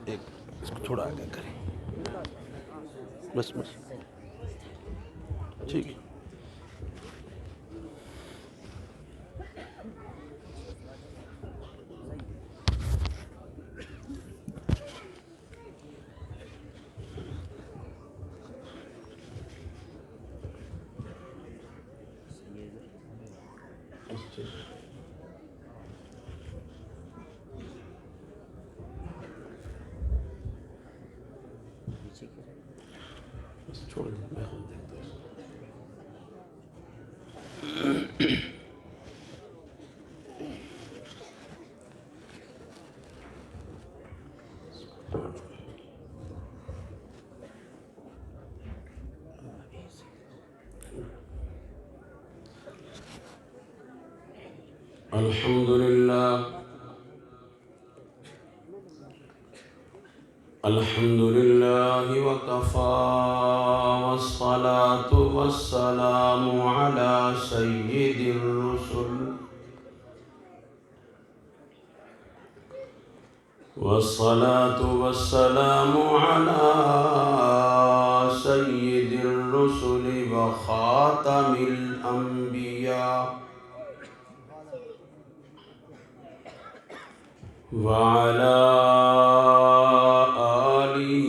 ایک اس کو تھوڑا آگے کریں، بس بس ٹھیک ہے۔ چھوڑ دیں، میں خود دیکھتا ہوں۔ الحمد لله الحمد لله وكفى والصلاة والسلام على سيد الرسل والصلاة والسلام على سيد الرسل وخاتم الأنبياء وعلى آله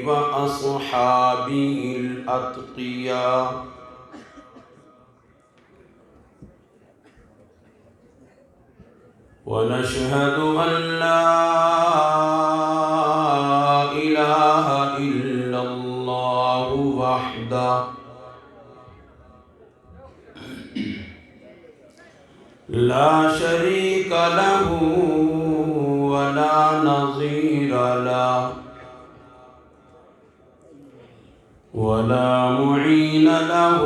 وأصحابه الأتقياء ونشهد أن لا إله إلا الله وحده لا شريك له ولا نظير له ولا معين له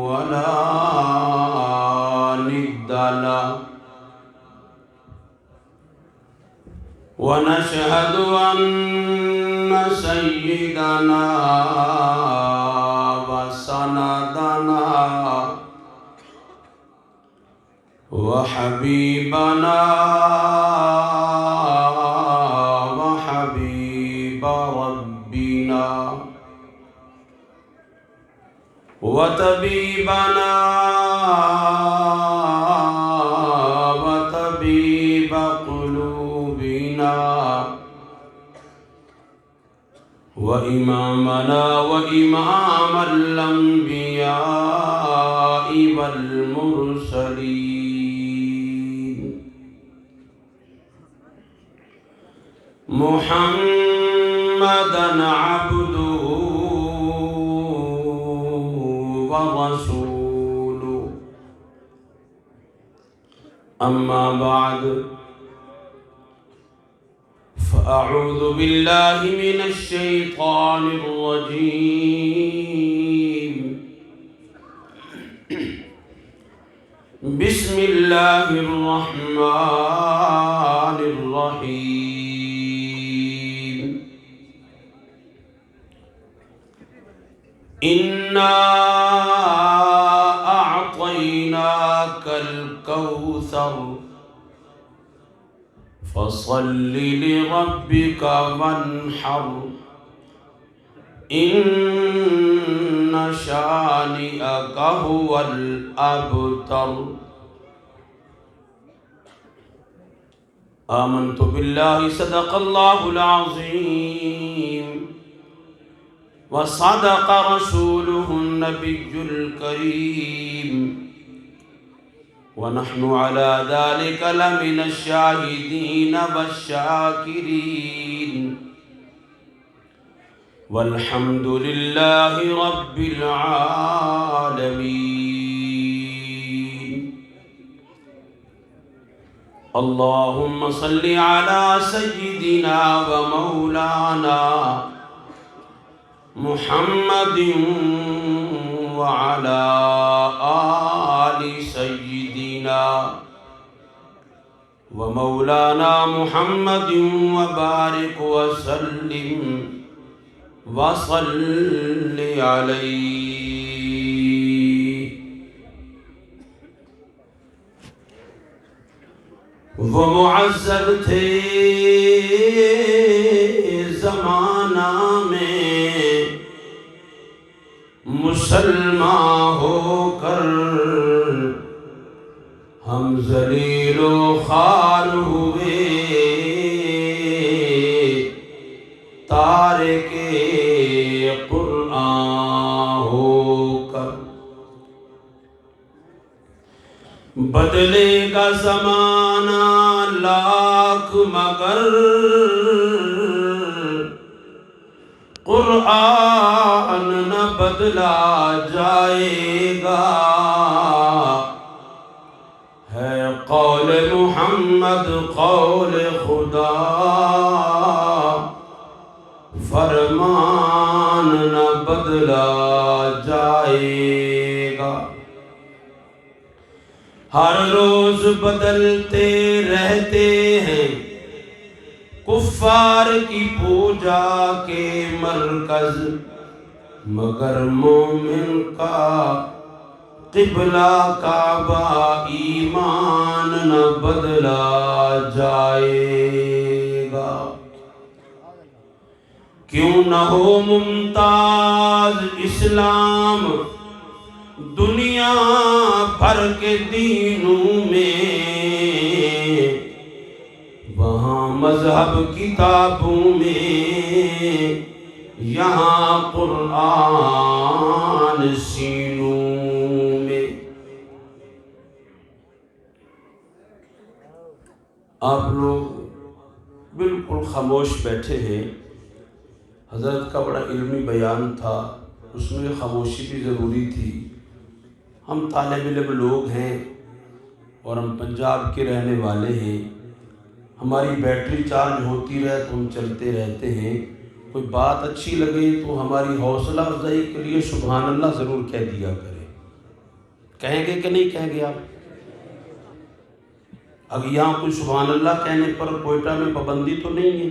ولا ند له ونشهد أن سيدنا وسندنا وحبيبنا وحبيب ربنا وطبيبنا وطبيب قلوبنا وإمامنا وإمام الأنبياء والمرسلين محمدًا عبده ورسوله أما بعد فأعوذ بالله من الشيطان الرجيم بسم الله الرحمن الرحيم إنا أعطيناك الكوثر فصل لربك وانحر إن شانئك هو الأبتر آمنت بالله صدق الله العظيم وصدق رسوله النبي الكريم ونحن على ذلك لمن الشاهدين والشاكرين والحمد لله رب العالمين اللهم صل على سيدنا ومولانا محمد وعلى آل سيدنا ومولانا محمد وبارك وسلم وصل عليه۔ وہ معزز تھے زمانہ میں مسلمان ہو کر، ہم ذلیل و خوار ہوئے تارک قرآن ہو کر۔ بدلے گا زمانہ لاکھ مگر قرآن نہ بدلا جائے گا۔ ہے قول محمد قول خدا، فرمان نہ بدلا جائے گا۔ ہر روز بدلتے رہتے ہیں کفار کی پوجا کے مرکز، مگر مومن کا قبلہ کعبہ ایمان نہ بدلا جائے گا۔ کیوں نہ ہو ممتاز اسلام دنیا بھر کے دینوں میں، وہاں مذہب کتابوں میں، یہاں قرآن سینوں میں۔ آپ لوگ بالکل خاموش بیٹھے ہیں۔ حضرت کا بڑا علمی بیان تھا، اس میں خاموشی بھی ضروری تھی۔ ہم طالب علم لوگ ہیں اور ہم پنجاب کے رہنے والے ہیں، ہماری بیٹری چارج ہوتی رہے تو ہم چلتے رہتے ہیں۔ کوئی بات اچھی لگے تو ہماری حوصلہ افزائی کے لیے سبحان اللہ ضرور کہہ دیا کریں۔ کہیں گے کہ نہیں کہیں گے آپ؟ اگر یہاں کوئی سبحان اللہ کہنے پر کوئٹہ میں پابندی تو نہیں ہے،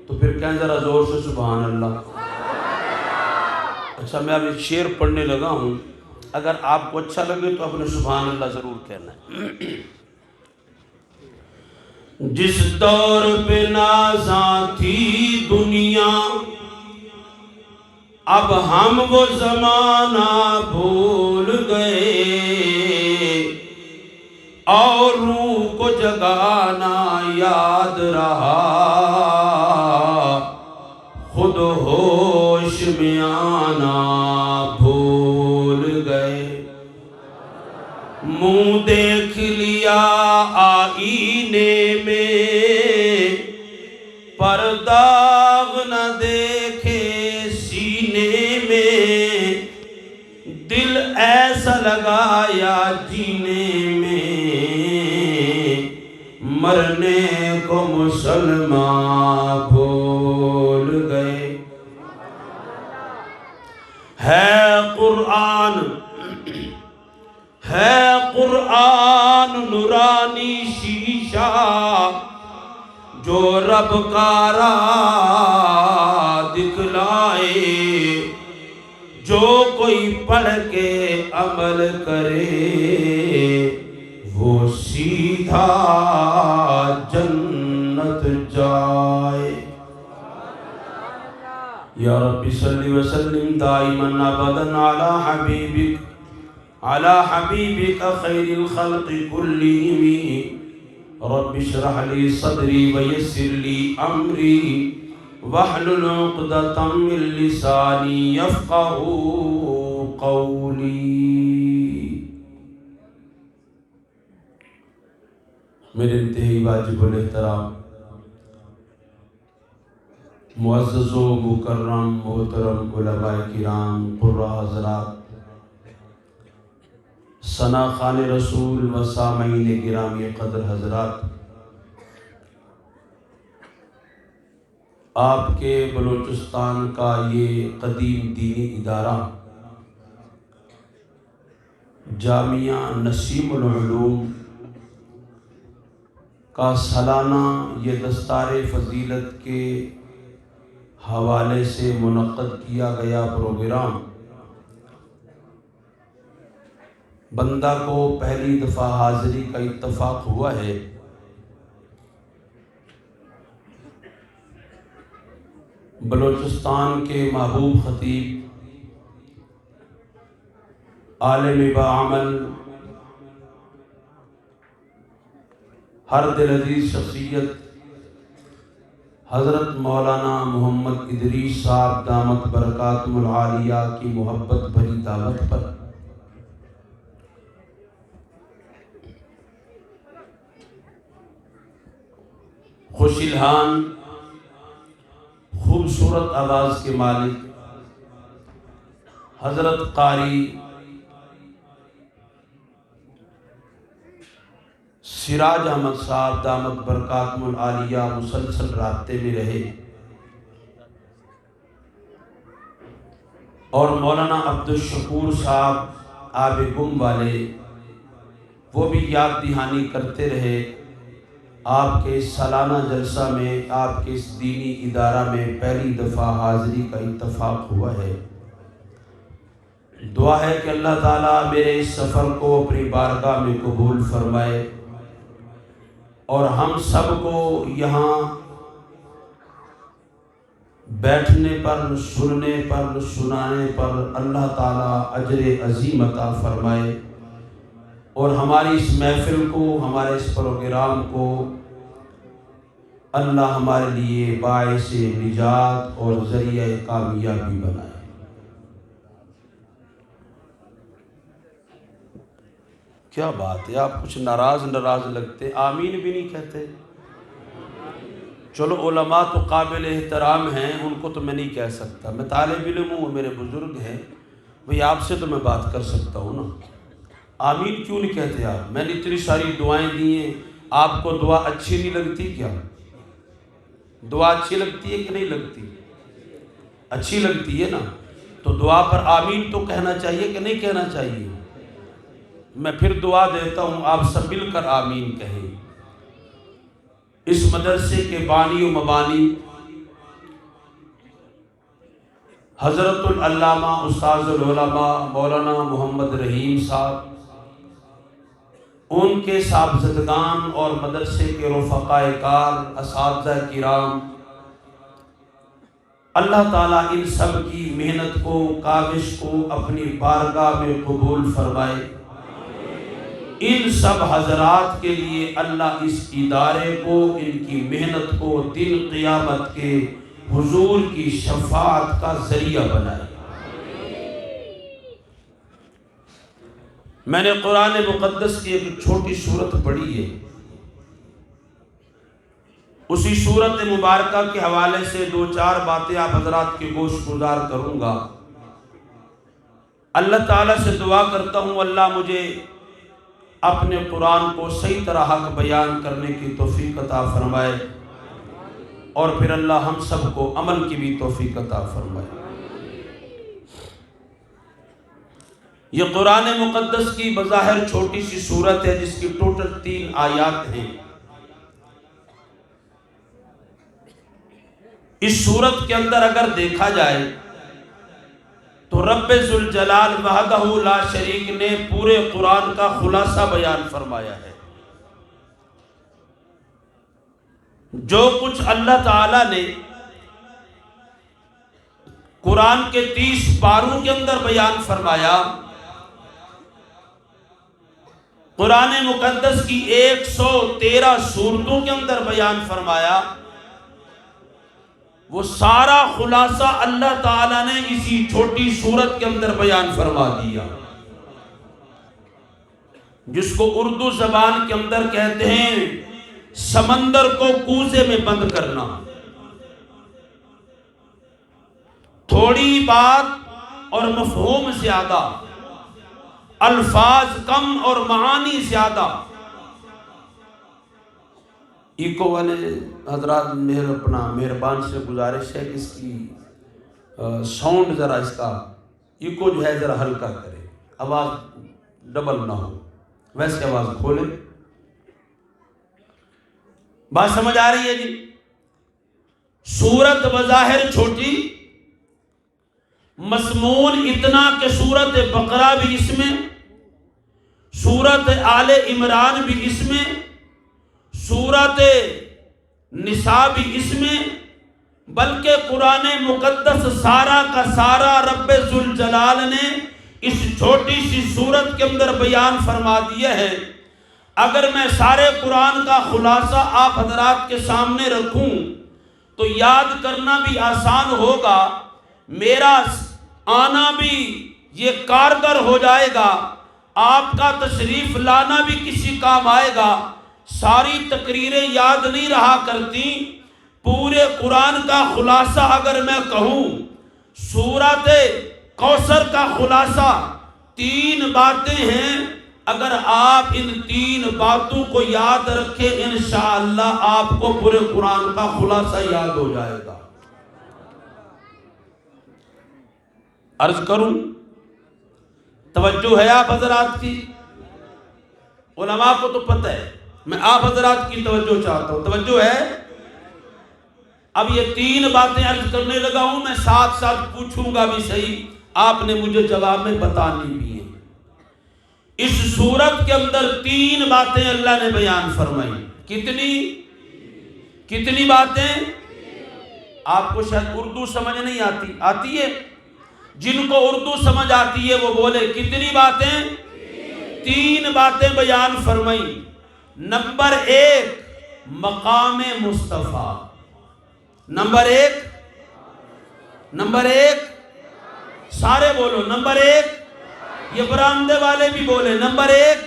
تو پھر کہیں ذرا زور سے سبحان اللہ۔ اچھا، میں اب ایک شعر پڑھنے لگا ہوں، اگر آپ کو اچھا لگے تو اپنے سبحان اللہ ضرور کہنا ہے۔ جس دور پہ نازاں تھی دنیا، اب ہم وہ زمانہ بھول گئے، اور روح کو جگانا یاد رہا، خود ہوش میں آنا بھول گئے۔ منہ دیکھ لیا آئینے میں، پر داغ نہ دیکھے سینے میں، دل ایسا لگایا جینے میں، مرنے کو مسلمان بھول گئے۔ ہے قرآن نورانی شیشہ، جو رب کا راہ دکھلائے، جو کوئی پڑھ کے عمل کرے وہ سیدھا جنت جائے۔ یا رب صلی وسلم دائما ابدا على حبيبك خير الخلق كلهم۔ رب اشرح لي صدري ويسر لي امري واحلل عقدة من لساني يفقهوا قولي۔ میرے انتہائی واجب الاحترام معزز و مکرم محترم علماء کرام، قراء حضرات، ثنا خوان رسول و سامعین گرامی قدر حضرات، آپ کے بلوچستان کا یہ قدیم دینی ادارہ جامعہ نسیم العلوم کا سالانہ یہ دستار فضیلت کے حوالے سے منعقد کیا گیا پروگرام بندہ کو پہلی دفعہ حاضری کا اتفاق ہوا ہے۔ بلوچستان کے محبوب خطیب، عالم باعمل، ہر دل عزیز شخصیت حضرت مولانا محمد ادریس صاحب دامت برکاتہم العالیہ کی محبت بھری دعوت پر خوش الحان، خوبصورت آواز کے مالک حضرت قاری سراج احمد صاحب دامت برکاتہم العالیہ مسلسل رابطے میں رہے، اور مولانا عبدالشکور صاحب آب گم والے وہ بھی یاد دہانی کرتے رہے۔ آپ کے سالانہ جلسہ میں، آپ کے اس دینی ادارہ میں پہلی دفعہ حاضری کا اتفاق ہوا ہے۔ دعا ہے کہ اللہ تعالیٰ میرے اس سفر کو اپنی بارگاہ میں قبول فرمائے، اور ہم سب کو یہاں بیٹھنے پر، سننے پر، سنانے پر اللہ تعالیٰ اجر عظیم عطا فرمائے، اور ہماری اس محفل کو، ہمارے اس پروگرام کو اللہ ہمارے لیے باعث نجات اور ذریعہ کامیابی بنائے۔ کیا بات ہے، آپ کچھ ناراض لگتے، آمین بھی نہیں کہتے۔ چلو علماء تو قابل احترام ہیں، ان کو تو میں نہیں کہہ سکتا، میں طالب علم ہوں، میرے بزرگ ہیں، بھئی آپ سے تو میں بات کر سکتا ہوں نا۔ آمین کیوں نہیں کہتے آپ؟ میں نے اتنی ساری دعائیں دی ہیں، آپ کو دعا اچھی نہیں لگتی کیا؟ دعا اچھی لگتی ہے کہ نہیں لگتی؟ اچھی لگتی ہے نا، تو دعا پر آمین تو کہنا چاہیے کہ نہیں کہنا چاہیے؟ میں پھر دعا دیتا ہوں، آپ سب مل کر آمین کہیں۔ اس مدرسے کے بانی و مبانی حضرت العلامہ استاذ العلماء مولانا محمد رحیم صاحب، ان کے صاحبزدگان اور مدرسے کے رفقاء کار، اساتذہ کرام، اللہ تعالیٰ ان سب کی محنت کو، کاوش کو اپنی بارگاہ میں قبول فرمائے۔ ان سب حضرات کے لیے اللہ اس ادارے کو، ان کی محنت کو دن قیامت کے حضور کی شفاعت کا ذریعہ بنائے۔ میں نے قرآن مقدس کی ایک چھوٹی سورت پڑھی ہے، اسی سورت مبارکہ کے حوالے سے دو چار باتیں آپ حضرات کے گوش گزار کروں گا۔ اللہ تعالیٰ سے دعا کرتا ہوں اللہ مجھے اپنے قرآن کو صحیح طرح حق بیان کرنے کی توفیق عطا فرمائے، اور پھر اللہ ہم سب کو عمل کی بھی توفیق عطا فرمائے۔ یہ قرآن مقدس کی بظاہر چھوٹی سی سورت ہے، جس کی ٹوٹل 3 آیات ہیں۔ اس سورت کے اندر اگر دیکھا جائے تو رب ذوالجلال وحدہ لا شریک نے پورے قرآن کا خلاصہ بیان فرمایا ہے۔ جو کچھ اللہ تعالیٰ نے قرآن کے 30 پاروں کے اندر بیان فرمایا، قرآن مقدس کی 113 سورتوں کے اندر بیان فرمایا، وہ سارا خلاصہ اللہ تعالیٰ نے اسی چھوٹی سورت کے اندر بیان فرما دیا، جس کو اردو زبان کے اندر کہتے ہیں سمندر کو کوزے میں بند کرنا۔ تھوڑی بات اور مفہوم زیادہ، الفاظ کم اور معانی زیادہ۔ ایکو والے حضرات مہربان سے گزارش ہے کہ اس کی ساؤنڈ ذرا، اس کا ایکو جو ہے ذرا ہلکا کرے، آواز ڈبل نہ ہو، ویسے آواز کھولیں۔ بات سمجھ آ رہی ہے جی؟ سورت بظاہر چھوٹی، مضمون اتنا کہ سورت بقرہ بھی اس میں، سورت آل عمران بھی اس میں، سورت نساء بھی اس میں، بلکہ قرآن مقدس سارا کا سارا رب ذوالجلال نے اس چھوٹی سی سورت کے اندر بیان فرما دیا ہے۔ اگر میں سارے قرآن کا خلاصہ آپ حضرات کے سامنے رکھوں تو یاد کرنا بھی آسان ہوگا، میرا آنا بھی یہ کارگر ہو جائے گا، آپ کا تشریف لانا بھی کسی کام آئے گا۔ ساری تقریریں یاد نہیں رہا کرتی، پورے قرآن کا خلاصہ اگر میں کہوں، سورۃ کوثر کا خلاصہ 3 باتیں ہیں، اگر آپ ان 3 باتوں کو یاد رکھیں انشاءاللہ آپ کو پورے قرآن کا خلاصہ یاد ہو جائے گا۔ عرض کروں، توجہ ہے آپ حضرات کی؟ علماء کو تو پتہ ہے، میں آپ حضرات کی توجہ چاہتا ہوں، توجہ ہے؟ اب یہ 3 باتیں عرض کرنے لگا ہوں، میں ساتھ ساتھ پوچھوں گا بھی صحیح، آپ نے مجھے جواب میں بتانی بھی ہیں۔ اس سورت کے اندر 3 باتیں اللہ نے بیان فرمائی۔ کتنی باتیں؟ آپ کو شاید اردو سمجھ نہیں آتی ہے؟ جن کو اردو سمجھ آتی ہے وہ بولے کتنی باتیں؟ 3 باتیں بیان فرمائی۔ نمبر 1 مقام مصطفیٰ، نمبر 1 سارے بولو، نمبر 1 یہ برآمدے والے بھی بولے، نمبر 1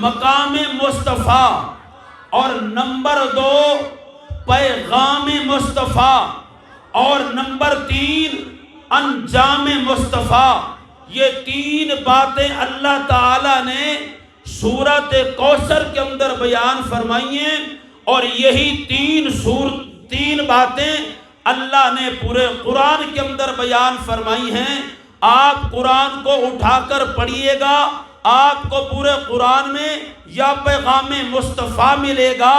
مقام مصطفیٰ، اور نمبر 2 پیغام مصطفیٰ، اور نمبر 3 انجام مصطفیٰ۔ یہ 3 باتیں اللہ تعالیٰ نے سورۃ کوثر کے اندر بیان فرمائی ہیں، اور یہی 3 باتیں اللہ نے پورے قرآن کے اندر بیان فرمائی ہیں۔ آپ قرآن کو اٹھا کر پڑھیے گا، آپ کو پورے قرآن میں یا پیغام مصطفیٰ ملے گا،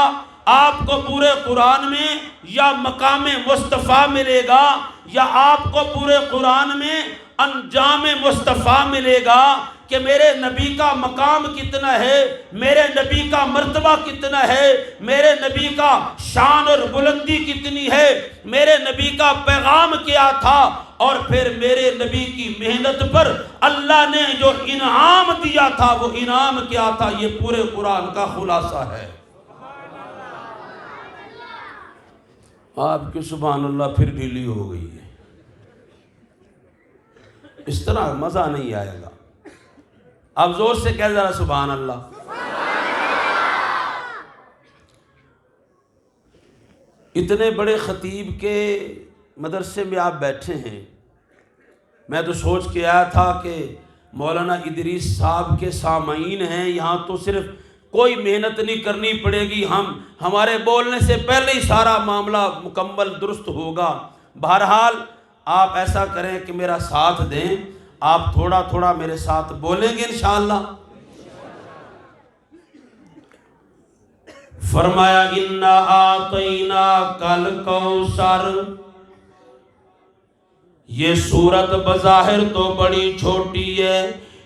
آپ کو پورے قرآن میں یا مقام مصطفیٰ ملے گا، یا آپ کو پورے قرآن میں انجام مصطفیٰ ملے گا کہ میرے نبی کا مقام کتنا ہے، میرے نبی کا مرتبہ کتنا ہے، میرے نبی کا شان اور بلندی کتنی ہے، میرے نبی کا پیغام کیا تھا، اور پھر میرے نبی کی محنت پر اللہ نے جو انعام دیا تھا وہ انعام کیا تھا۔ یہ پورے قرآن کا خلاصہ ہے۔ آپ کی سبحان اللہ پھر ڈھیلی ہو گئی ہے، اس طرح مزہ نہیں آئے گا۔ آپ زور سے کہہ ذرا سبحان اللہ۔ اتنے بڑے خطیب کے مدرسے میں آپ بیٹھے ہیں، میں تو سوچ کے آیا تھا کہ مولانا ادریس صاحب کے سامعین ہیں، یہاں تو صرف کوئی محنت نہیں کرنی پڑے گی، ہمارے بولنے سے پہلے ہی سارا معاملہ مکمل درست ہوگا۔ بہرحال آپ ایسا کریں کہ میرا ساتھ دیں، آپ تھوڑا تھوڑا میرے ساتھ بولیں گے انشاءاللہ۔ فرمایا اِنَّا أَعْطَيْنَاكَ الْكَوْثَرَ۔ یہ سورت بظاہر تو بڑی چھوٹی ہے،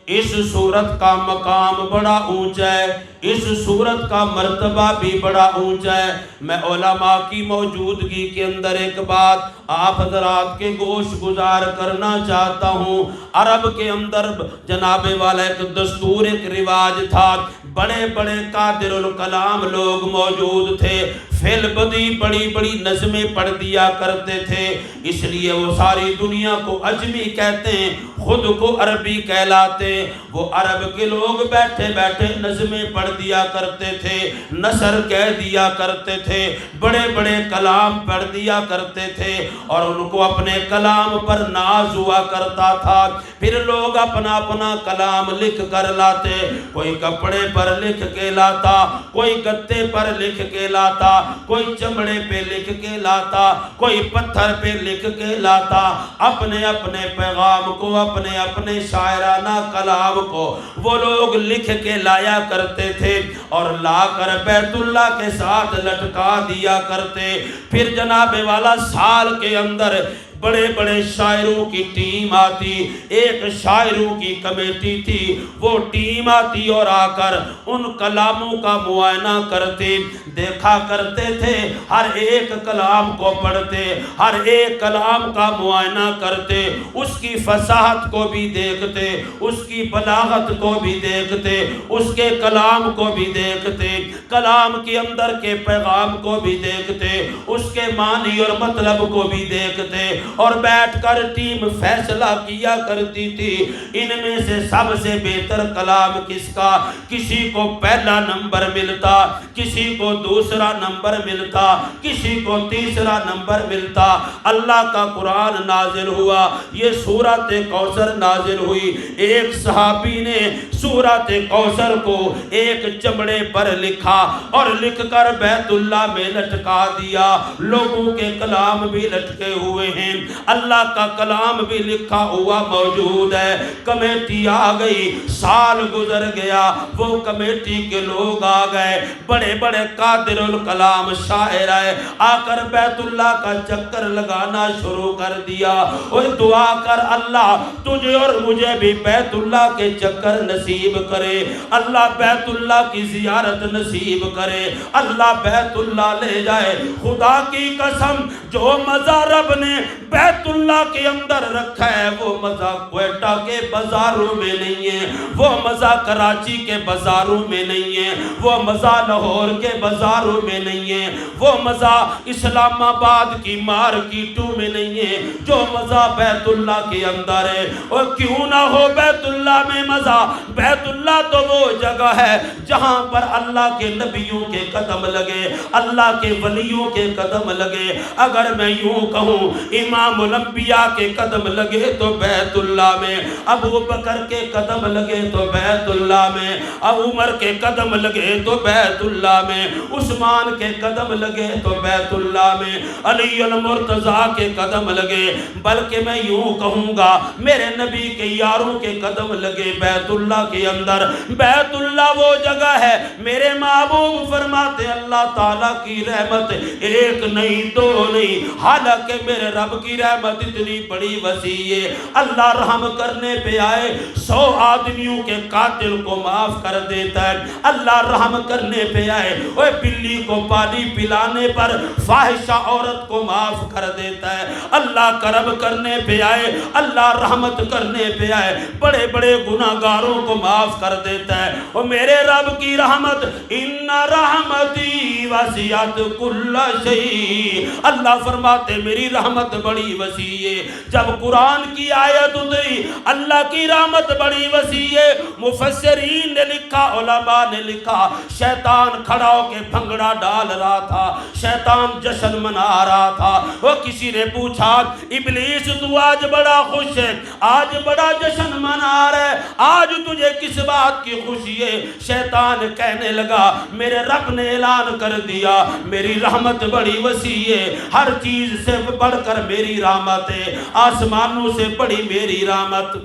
اس سورت کا مقام بڑا اونچا ہے، اس سورت کا مرتبہ بھی بڑا اونچا ہے۔ میں علماء کی موجودگی کے اندر ایک بات آپ حضرات کے گوش گزار کرنا چاہتا ہوں۔ عرب کے اندر جناب والا ایک دستور، ایک رواج تھا، بڑے بڑے قادر الکلام لوگ موجود تھے، فعل بدی بڑی بڑی نظمیں پڑھ دیا کرتے تھے، اس لیے وہ ساری دنیا کو عجمی کہتے ہیں، خود کو عربی کہلاتے ہیں۔ وہ عرب کے لوگ بیٹھے بیٹھے نظمیں پڑھ دیا کرتے تھے، نثر کہہ دیا کرتے تھے، بڑے بڑے کلام پڑھ دیا کرتے تھے، اور ان کو اپنے کلام پر ناز ہوا کرتا تھا۔ پھر لوگ اپنا اپنا کلام لکھ کر لاتے، کوئی کپڑے پر لکھ کے لاتا، کوئی گتے پر لکھ کے لاتا، کوئی چمڑے پہ لکھ کے لاتا، کوئی پتھر پہ لکھ کے لاتا، اپنے اپنے پیغام کو، اپنے اپنے شاعرانہ کلام کو وہ لوگ لکھ کے لایا کرتے تھے اور لا کر بیت اللہ کے ساتھ لٹکا دیا کرتے. پھر جناب والا سال کے اندر بڑے بڑے شاعروں کی ٹیم آتی, ایک شاعروں کی کمیٹی تھی, وہ ٹیم آتی اور آ کر ان کلاموں کا معائنہ کرتے, دیکھا کرتے تھے, ہر ایک کلام کو پڑھتے, ہر ایک کلام کا معائنہ کرتے, اس کی فصاحت کو بھی دیکھتے, اس کی بلاغت کو بھی دیکھتے, اس کے کلام کو بھی دیکھتے, کلام کے اندر کے پیغام کو بھی دیکھتے, اس کے معنی اور مطلب کو بھی دیکھتے, اور بیٹھ کر ٹیم فیصلہ کیا کرتی تھی ان میں سے سب سے بہتر کلام کس کا. کسی کو پہلا نمبر ملتا, کسی کو دوسرا نمبر ملتا, کسی کو تیسرا نمبر ملتا. اللہ کا قرآن نازل ہوا, یہ سورۃ کوثر نازل ہوئی. ایک صحابی نے سورۃ کوثر کو ایک چمڑے پر لکھا اور لکھ کر بیت اللہ میں لٹکا دیا. لوگوں کے کلام بھی لٹکے ہوئے ہیں, اللہ کا کلام بھی لکھا ہوا موجود ہے. کمیٹی آ گئی, سال گزر گیا, وہ کمیٹی کے لوگ آ گئے, بڑے بڑے قادر الکلام شاعر آئے, آ کر بیت اللہ کا چکر لگانا شروع کر دیا. اور دعا کر اللہ تجھے اور مجھے بھی بیت اللہ کے چکر نصیب کرے, اللہ بیت اللہ کی زیارت نصیب کرے, اللہ بیت اللہ لے جائے. خدا کی قسم جو مزہ رب نے بیت اللہ کے اندر رکھا ہے وہ مزہ کوئٹہ کے بازاروں میں نہیں ہے, وہ مزہ کراچی کے بازاروں میں نہیں ہے, وہ مزہ لاہور کے بازاروں میں نہیں ہے, وہ مزہ اسلام آباد کی مارکیٹوں میں نہیں ہے, جو مزہ بیت اللہ کے اندر ہے. اور کیوں نہ ہو بیت اللہ میں مزہ, بیت اللہ تو وہ جگہ ہے جہاں پر اللہ کے نبیوں کے قدم لگے, اللہ کے ولیوں کے قدم لگے. اگر میں یوں کہوں امام الانبیاء کے قدم لگے تو بیت اللہ میں, ابو بکر کے قدم لگے تو بیت اللہ میں, ابو عمر کے قدم لگے تو بیت اللہ میں, عثمان کے قدم لگے تو بیت اللہ میں, علی المرتضیٰ کے قدم لگے. بلکہ میں یوں کہوں گا میرے نبی کے یاروں کے قدم لگے بیت اللہ کے اندر. بیت اللہ وہ جگہ ہے, میرے محبوب فرماتے اللہ تعالیٰ کی رحمت ایک نہیں دو نہیں, حالانکہ میرے رب کی رحمت اتنی بڑی وسیع ہے. اللہ رحم کرنے پہ آئے 100 آدمیوں کے قاتل کو معاف کر دیتا ہے. اللہ رحم کرنے پہ آئے اوے بلی کو پانی پلانے پر فاحشہ عورت کو معاف کر دیتا ہے. اللہ کرم کرنے پہ آئے, اللہ رحمت کرنے پہ آئے, بڑے بڑے گناہگاروں کو معاف کر دیتا ہے. اور میرے رب کی رحمت ان رحمتی وسعت کل شیء, اللہ فرماتے میری رحمت بڑی وسیع ہے. جب قرآن کی آیت اتری اللہ کی رحمت بڑی وسیع ہے. مفسرین نے لکھا, علماء نے لکھا, شیطان کھڑا ہو کے بھنگڑا ڈال رہا تھا, شیطان جشن منا رہا تھا. وہ کسی نے پوچھا ابلیس تو آج بڑا خوش ہے, آج بڑا جشن منا رہا ہے, آج تجھے کس بات کی خوشی ہے؟ شیطان کہنے لگا میرے رب نے اعلان کر دیا میری رحمت بڑی وسیع ہے, ہر چیز سے بڑھ کر میری رحمت ہے, آسمانوں سے بڑی میری رحمت,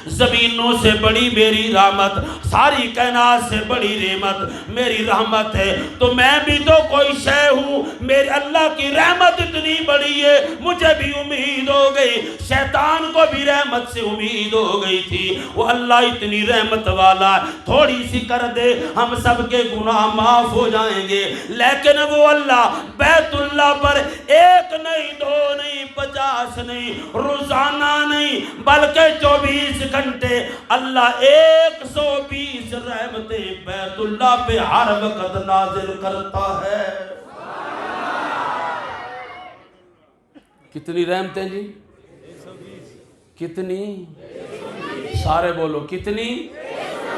زمینوں سے بڑی میری رحمت, ساری کائنات سے بڑی رحمت میری رحمت ہے. تو میں بھی تو کوئی شے ہوں, میرے اللہ کی رحمت اتنی بڑی ہے, مجھے بھی امید ہو گئی, شیطان کو بھی رحمت سے امید ہو گئی تھی. وہ اللہ اتنی رحمت والا, تھوڑی سی کر دے ہم سب کے گناہ معاف ہو جائیں گے. لیکن وہ اللہ بیت اللہ پر ایک نہیں دو نہیں 50 نہیں, روزانہ نہیں بلکہ 24 گھنٹے اللہ 120 رحمتیں بیت اللہ پہ ہر وقت نازل کرتا ہے. کتنی رحمتیں جی؟ کتنی؟ سارے بولو کتنی؟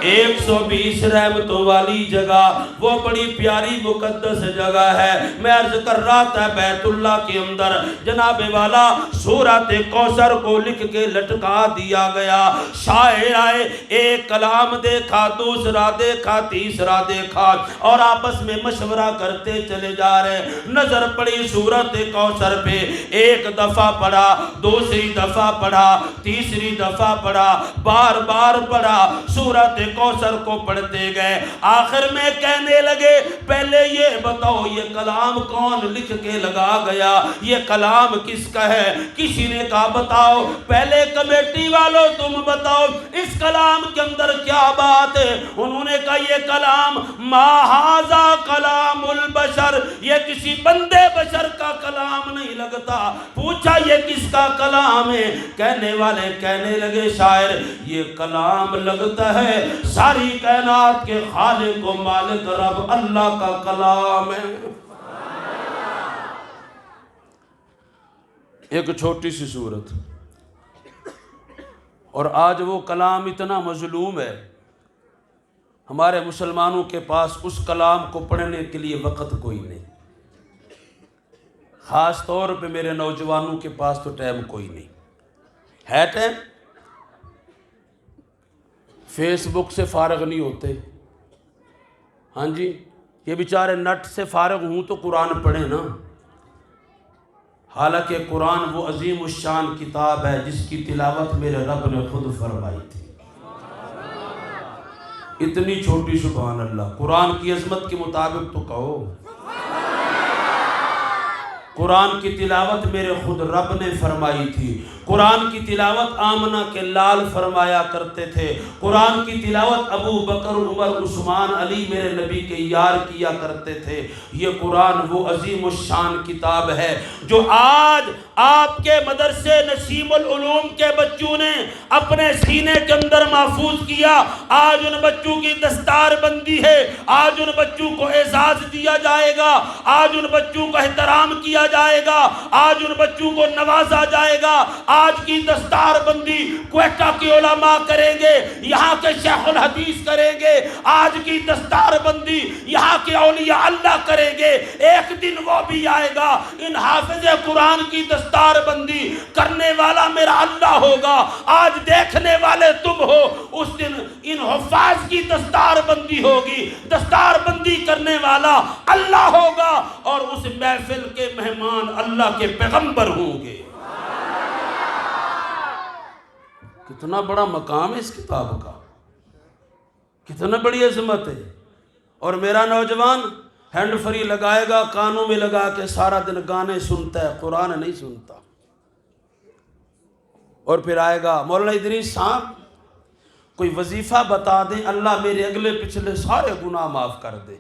120 رحمتوں والی جگہ, وہ بڑی پیاری مقدس جگہ ہے. میں عرض کر رہا تھا بیت اللہ کے اندر جناب والا سورۃ کوثر کو لکھ کے لٹکا دیا گیا. شاعر آئے, ایک کلام دیکھا, دوسرا دیکھا, تیسرا دیکھا, اور آپس میں مشورہ کرتے چلے جا رہے. نظر پڑی سورۃ کوثر پہ, ایک دفعہ پڑھا, دوسری دفعہ پڑھا, تیسری دفعہ پڑھا, بار بار پڑھا. سورۃ کوثر کو پڑھتے گئے، آخر میں کہنے لگے پہلے یہ بتاؤ یہ کلام کون لکھ کے لگا گیا، یہ کلام کس کا ہے؟ کسی نے کہا بتاؤ، پہلے کمیٹی والوں تم بتاؤ اس کلام کے اندر کیا بات ہے؟ انہوں نے کہا یہ کلام ما ھذا کلام البشر، یہ کسی بندے بشر کا کلام نہیں لگتا۔ پوچھا یہ کس کا کلام ہے؟ کہنے والے کہنے لگے شاعر یہ کلام لگتا ہے ساری کائنات کے خالق و مالک رب اللہ کا کلام ہے۔ ایک چھوٹی سی صورت، اور آج وہ کلام اتنا مظلوم ہے، ہمارے مسلمانوں کے پاس اس کلام کو پڑھنے کے لیے وقت کوئی نہیں، خاص طور پہ میرے نوجوانوں کے پاس تو ٹائم کوئی نہیں ہے۔ ٹائم فیس بک سے فارغ نہیں ہوتے، ہاں جی، یہ بیچارے نٹ سے فارغ ہوں تو قرآن پڑھیں نا۔ حالانکہ قرآن وہ عظیم الشان کتاب ہے جس کی تلاوت میرے رب نے خود فرمائی تھی۔ اتنی چھوٹی، سبحان اللہ، قرآن کی عظمت کے مطابق تو کہو۔ قرآن کی تلاوت میرے خود رب نے فرمائی تھی۔ قرآن کی تلاوت آمنہ کے لال فرمایا کرتے تھے، قرآن کی تلاوت ابو بکر عمر عثمان علی میرے نبی کے یار کیا کرتے تھے۔ یہ قرآن وہ عظیم الشان کتاب ہے جو آج آپ کے مدرسے نسیم العلوم کے بچوں نے اپنے سینے کے اندر محفوظ کیا۔ آج ان بچوں کی دستار بندی ہے، آج ان بچوں کو اعزاز دیا جائے گا، آج ان بچوں کو احترام کیا جائے گا، آج ان بچوں کو نوازا جائے گا۔ آج کی دستار بندی کوئٹہ کے علماء کریں گے، یہاں کے شیخ الحدیث کریں گے، آج کی دستار بندی یہاں کے اولیاء اللہ کریں گے۔ ایک دن وہ بھی آئے گا ان حافظ قرآن کی دستار بندی کرنے والا میرا اللہ ہوگا، آج دیکھنے والے تم ہو، اس دن ان حفاظ کی دستار بندی ہوگی، دستار بندی کرنے والا اللہ ہوگا، اور اس محفل کے مہمان اللہ کے پیغمبر ہوں گے۔ کتنا بڑا مقام ہے اس کتاب کا، کتنا بڑی عظمت ہے۔ اور میرا نوجوان ہینڈ فری لگائے گا، کانوں میں لگا کے سارا دن گانے سنتا ہے، قرآن نہیں سنتا، اور پھر آئے گا مولانا ادریس صاحب کوئی وظیفہ بتا دیں اللہ میرے اگلے پچھلے سارے گناہ معاف کر دے۔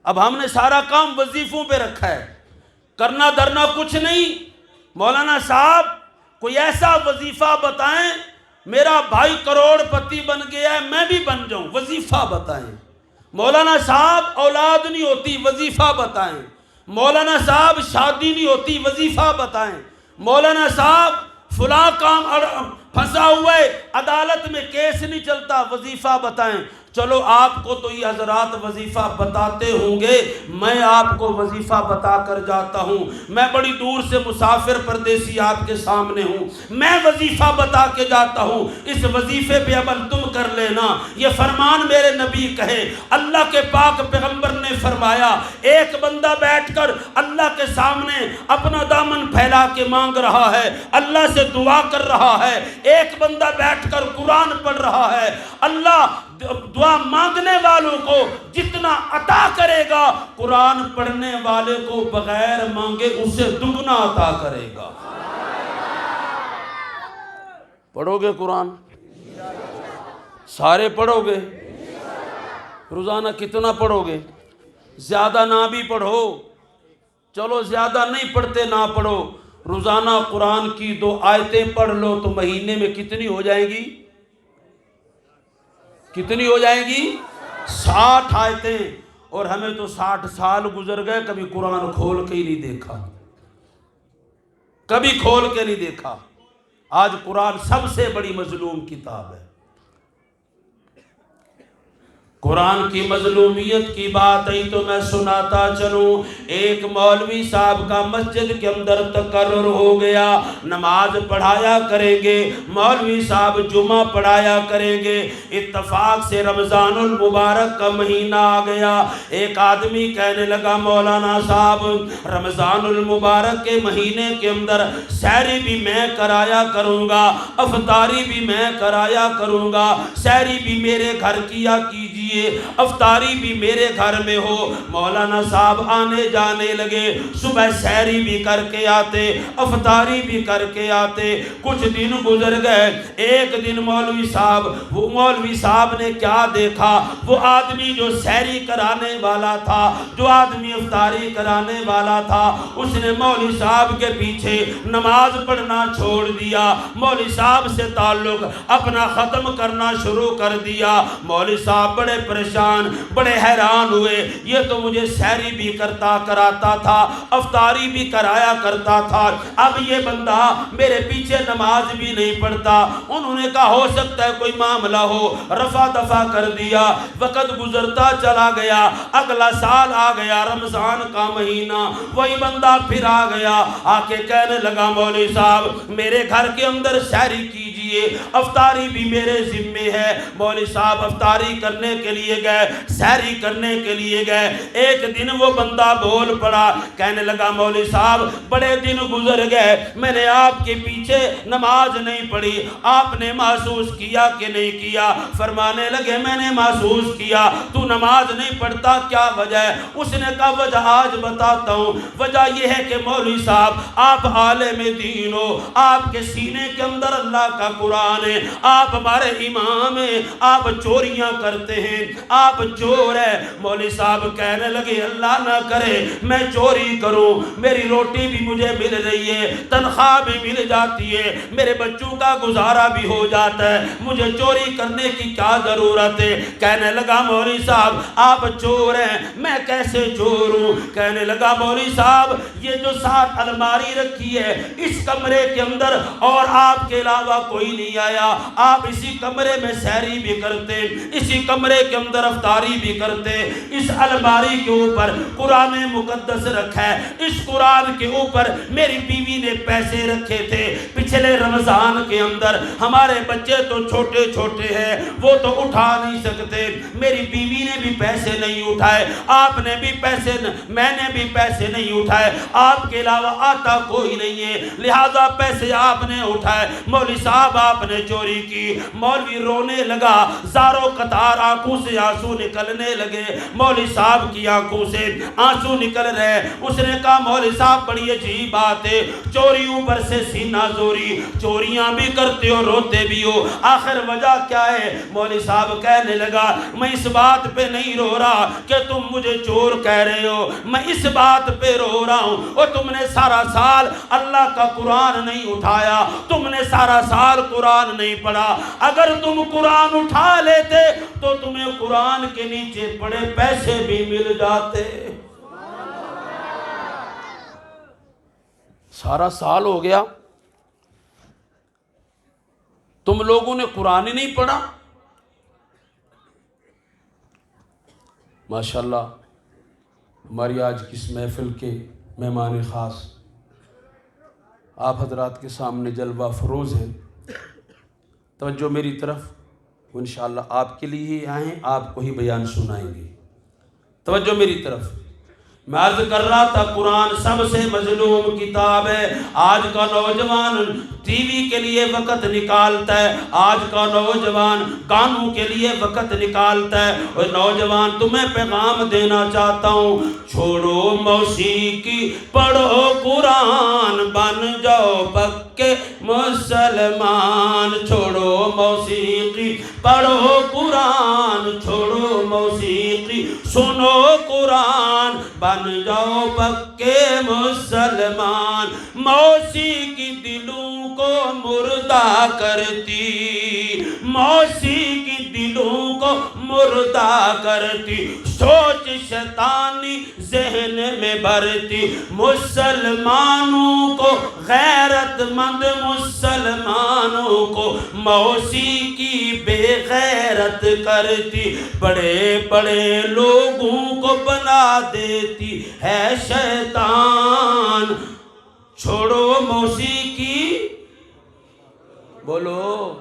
اب ہم نے سارا کام وظیفوں پہ رکھا ہے، کرنا دھرنا کچھ نہیں۔ مولانا صاحب کوئی ایسا وظیفہ بتائیں، میرا بھائی کروڑ پتی بن گیا ہے میں بھی بن جاؤں، وظیفہ بتائیں۔ مولانا صاحب اولاد نہیں ہوتی، وظیفہ بتائیں۔ مولانا صاحب شادی نہیں ہوتی، وظیفہ بتائیں۔ مولانا صاحب فلاں کام پھنسا ہوا ہے، عدالت میں کیس نہیں چلتا، وظیفہ بتائیں۔ چلو آپ کو تو یہ حضرات وظیفہ بتاتے ہوں گے، میں آپ کو وظیفہ بتا کر جاتا ہوں۔ میں بڑی دور سے مسافر پردیسی آپ کے سامنے ہوں، میں وظیفہ بتا کے جاتا ہوں، اس وظیفے پہ عمل تم کر لینا۔ یہ فرمان میرے نبی کہے، اللہ کے پاک پیغمبر نے فرمایا، ایک بندہ بیٹھ کر اللہ کے سامنے اپنا دامن پھیلا کے مانگ رہا ہے، اللہ سے دعا کر رہا ہے، ایک بندہ بیٹھ کر قرآن پڑھ رہا ہے، اللہ دعا مانگنے والوں کو جتنا عطا کرے گا، قرآن پڑھنے والے کو بغیر مانگے اسے دگنا عطا کرے گا۔ پڑھو گے قرآن؟ سارے پڑھو گے؟ روزانہ کتنا پڑھو گے؟ زیادہ نہ بھی پڑھو، چلو زیادہ نہیں پڑھتے نہ پڑھو، روزانہ قرآن کی 2 آیتیں پڑھ لو تو مہینے میں کتنی ہو جائیں گی؟ کتنی ہو جائیں گی؟ 60 آیتیں۔ اور ہمیں تو 60 سال گزر گئے، کبھی قرآن کھول کے ہی نہیں دیکھا، کبھی کھول کے نہیں دیکھا۔ آج قرآن سب سے بڑی مظلوم کتاب ہے۔ قرآن کی مظلومیت کی بات آئی تو میں سناتا چلوں. ایک مولوی صاحب کا مسجد کے اندر تقرر ہو گیا، نماز پڑھایا کریں گے، مولوی صاحب جمعہ پڑھایا کریں گے. اتفاق سے رمضان المبارک کا مہینہ آ گیا. ایک آدمی کہنے لگا مولانا صاحب رمضان المبارک کے مہینے کے اندر سحری بھی میں کرایا کروں گا، افطاری بھی میں کرایا کروں گا، سحری بھی میرے گھر کیا کیجیے، افطاری بھی میرے گھر میں ہو. مولانا صاحب آنے جانے لگے، صبح سحری بھی کر کے آتے، افطاری بھی کر کے آتے. کچھ دن گزر گئے. ایک دن مولوی صاحب نے کیا دیکھا، وہ آدمی جو سحری کرانے والا تھا، جو آدمی افطاری کرانے والا تھا، اس نے مولوی صاحب کے پیچھے نماز پڑھنا چھوڑ دیا، مولوی صاحب سے تعلق اپنا ختم کرنا شروع کر دیا. مولوی صاحب بڑے پریشان، بڑے حیران ہوئے. یہ تو مجھے سحری بھی کراتا تھا، افطاری بھی کرایا کرتا تھا، اب یہ بندہ میرے پیچھے نماز بھی نہیں پڑھتا. انہوں نے کہا ہو سکتا ہے کوئی معاملہ ہو، رفع دفع کر دیا. وقت گزرتا چلا گیا، اگلا سال آ گیا، رمضان کا مہینہ، وہی بندہ پھر آ گیا. آ کے کہنے لگا مولوی صاحب میرے گھر کے اندر سحری کیجئے، افطاری بھی میرے ذمے ہے. مولوی صاحب افطاری کرنے کے لیے گئے، سحری کرنے کے لیے گئے. ایک دن وہ بندہ بول پڑا، کہنے لگا مولوی صاحب بڑے دن گزر گئے، میں نے آپ کے پیچھے نماز نہیں پڑھی، آپ نے محسوس کیا کہ نہیں کیا؟ فرمانے لگے میں نے محسوس کیا. تو نماز نہیں پڑھتا کیا وجہ ہے؟ اس نے کہا وجہ آج بتاتا ہوں. وجہ یہ ہے کہ مولوی صاحب آپ عالم دین ہو، آپ کے سینے کے اندر اللہ کا قرآن ہے، آپ ہمارے امام ہیں، آپ چوریاں کرتے ہیں، آپ چور ہیں. مولوی صاحب کہنے لگے اللہ نہ کرے میں چوری کروں، میری روٹی بھی مجھے مل رہی ہے، تنخواہ بھی مل جاتی ہے، میرے بچوں کا گزارا بھی ہو جاتا ہے، مجھے چوری کرنے کی کیا ضرورت ہے؟ کہنے لگا مولوی صاحب آپ چور ہیں، میں کیسے چور ہوں؟ کہنے لگا مولوی صاحب یہ جو 7 الماری رکھی ہے اس کمرے کے اندر اور آپ کے علاوہ کوئی نہیں آیا، آپ اسی کمرے میں سحری بھی کرتے، اسی کمرے کے اندر افطاری بھی کرتے. اس الماری کے اوپر قرآن مقدس رکھا ہے، اس قرآن کے اوپر میری بیوی نے پیسے رکھے تھے پچھلے رمضان کے اندر، ہمارے بچے تو چھوٹے چھوٹے ہیں وہ تو اٹھا نہیں سکتے، میری بیوی نے بھی پیسے نہیں اٹھائے، آپ نے بھی پیسے، میں نے بھی پیسے نہیں اٹھائے، آپ کے علاوہ آتا کوئی نہیں ہے لہذا پیسے آپ نے اٹھائے. مولوی صاحب آپ نے چوری کی. مولوی رونے لگا، زاروں قطار آنکھوں سے آنسو نکلنے لگے. مولوی صاحب کی آنکھوں سے آنسو نکل رہے. اس نے کہا مولوی صاحب بڑی عجیب بات ہے، چوری اوپر سے سینہ زوری، چوریاں بھی کرتے ہو روتے بھی ہو، آخر وجہ کیا ہے؟ مولوی صاحب کہنے لگا میں اس بات پہ نہیں رو رہا کہ تم مجھے چور کہہ رہے ہو، میں اس بات پہ رو رہا ہوں اور تم نے سارا سال اللہ کا قرآن نہیں اٹھایا، تم نے سارا سال قرآن نہیں پڑھا. اگر تم قرآن اٹھا لیتے تو تمہیں قرآن کے نیچے پڑے پیسے بھی مل جاتے. سارا سال ہو گیا تم لوگوں نے قرآن ہی نہیں پڑھا. ماشاءاللہ ہماری آج کی اس محفل کے مہمان خاص آپ حضرات کے سامنے جلوہ فروز ہیں. توجہ میری طرف، انشاءاللہ آپ کے لیے ہی آئیں، آپ کو ہی بیان سنائیں گے. توجہ میری طرف. میں عرض کر رہا تھا قرآن سب سے مظلوم کتاب ہے. آج کا نوجوان ٹی وی کے لیے وقت نکالتا ہے، آج کا نوجوان گانوں کے لیے وقت نکالتا ہے. اور نوجوان تمہیں پیغام دینا چاہتا ہوں، چھوڑو موسیقی پڑھو قرآن، بن جاؤ پکے مسلمان. چھوڑو موسیقی پڑھو قرآن، چھوڑو موسیقی سنو قرآن، بن جاؤ پکے مسلمان. موسیقی دلوں کو مردہ کرتی، موسیقی دلوں کو مردہ کرتی، سوچ شیطانی ذہن میں بھرتی. مسلمانوں کو غیرت مند مسلمان جوانوں کو موسیقی بے غیرت کرتی، بڑے بڑے لوگوں کو بنا دیتی ہے شیطان۔ چھوڑو موسیقی، بولو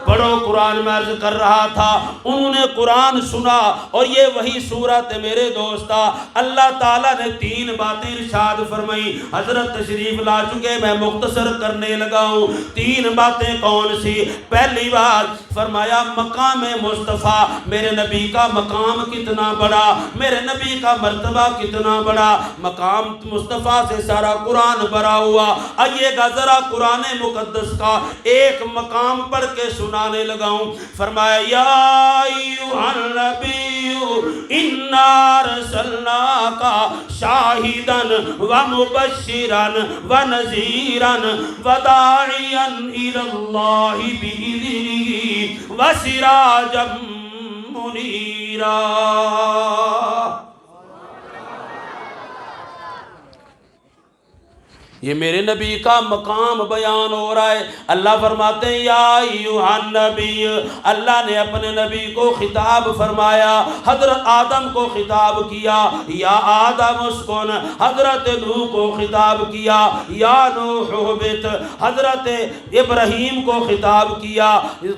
پڑھو۔ قرآن میں عرض کر رہا تھا، انہوں نے قرآن سنا اور یہ وہی صورت میرے دوستا، اللہ تعالیٰ نے 3 باتیں ارشاد فرمائی۔ حضرت تشریف لا چکے، میں مختصر کرنے لگا ہوں۔ 3 باتیں کون سی؟ پہلی بات فرمایا مقام مصطفیٰ، میرے نبی کا مقام کتنا بڑا، میرے نبی کا مرتبہ کتنا بڑا۔ مقام مصطفیٰ سے سارا قرآن بھرا ہوا۔ آئیے گا ذرا قرآن مقدس کا ایک مقام پڑھ کے سنانے لگا ہوں۔ فرمایا یا ایھا النبی انا ارسلناک شاہدا ومبشرا ونذیرا وداعیا الی اللہ بإذنہ وسراجا منیرا۔ یہ میرے نبی کا مقام بیان ہو رہا ہے۔ اللہ فرماتے ہیں یا ایھا النبی، اللہ نے اپنے نبی کو خطاب فرمایا، حضرت آدم کو خطاب کیا یا آدم اسکن، حضرت نوح کو خطاب کیا یا نوح اہبط، حضرت ابراہیم کو خطاب کیا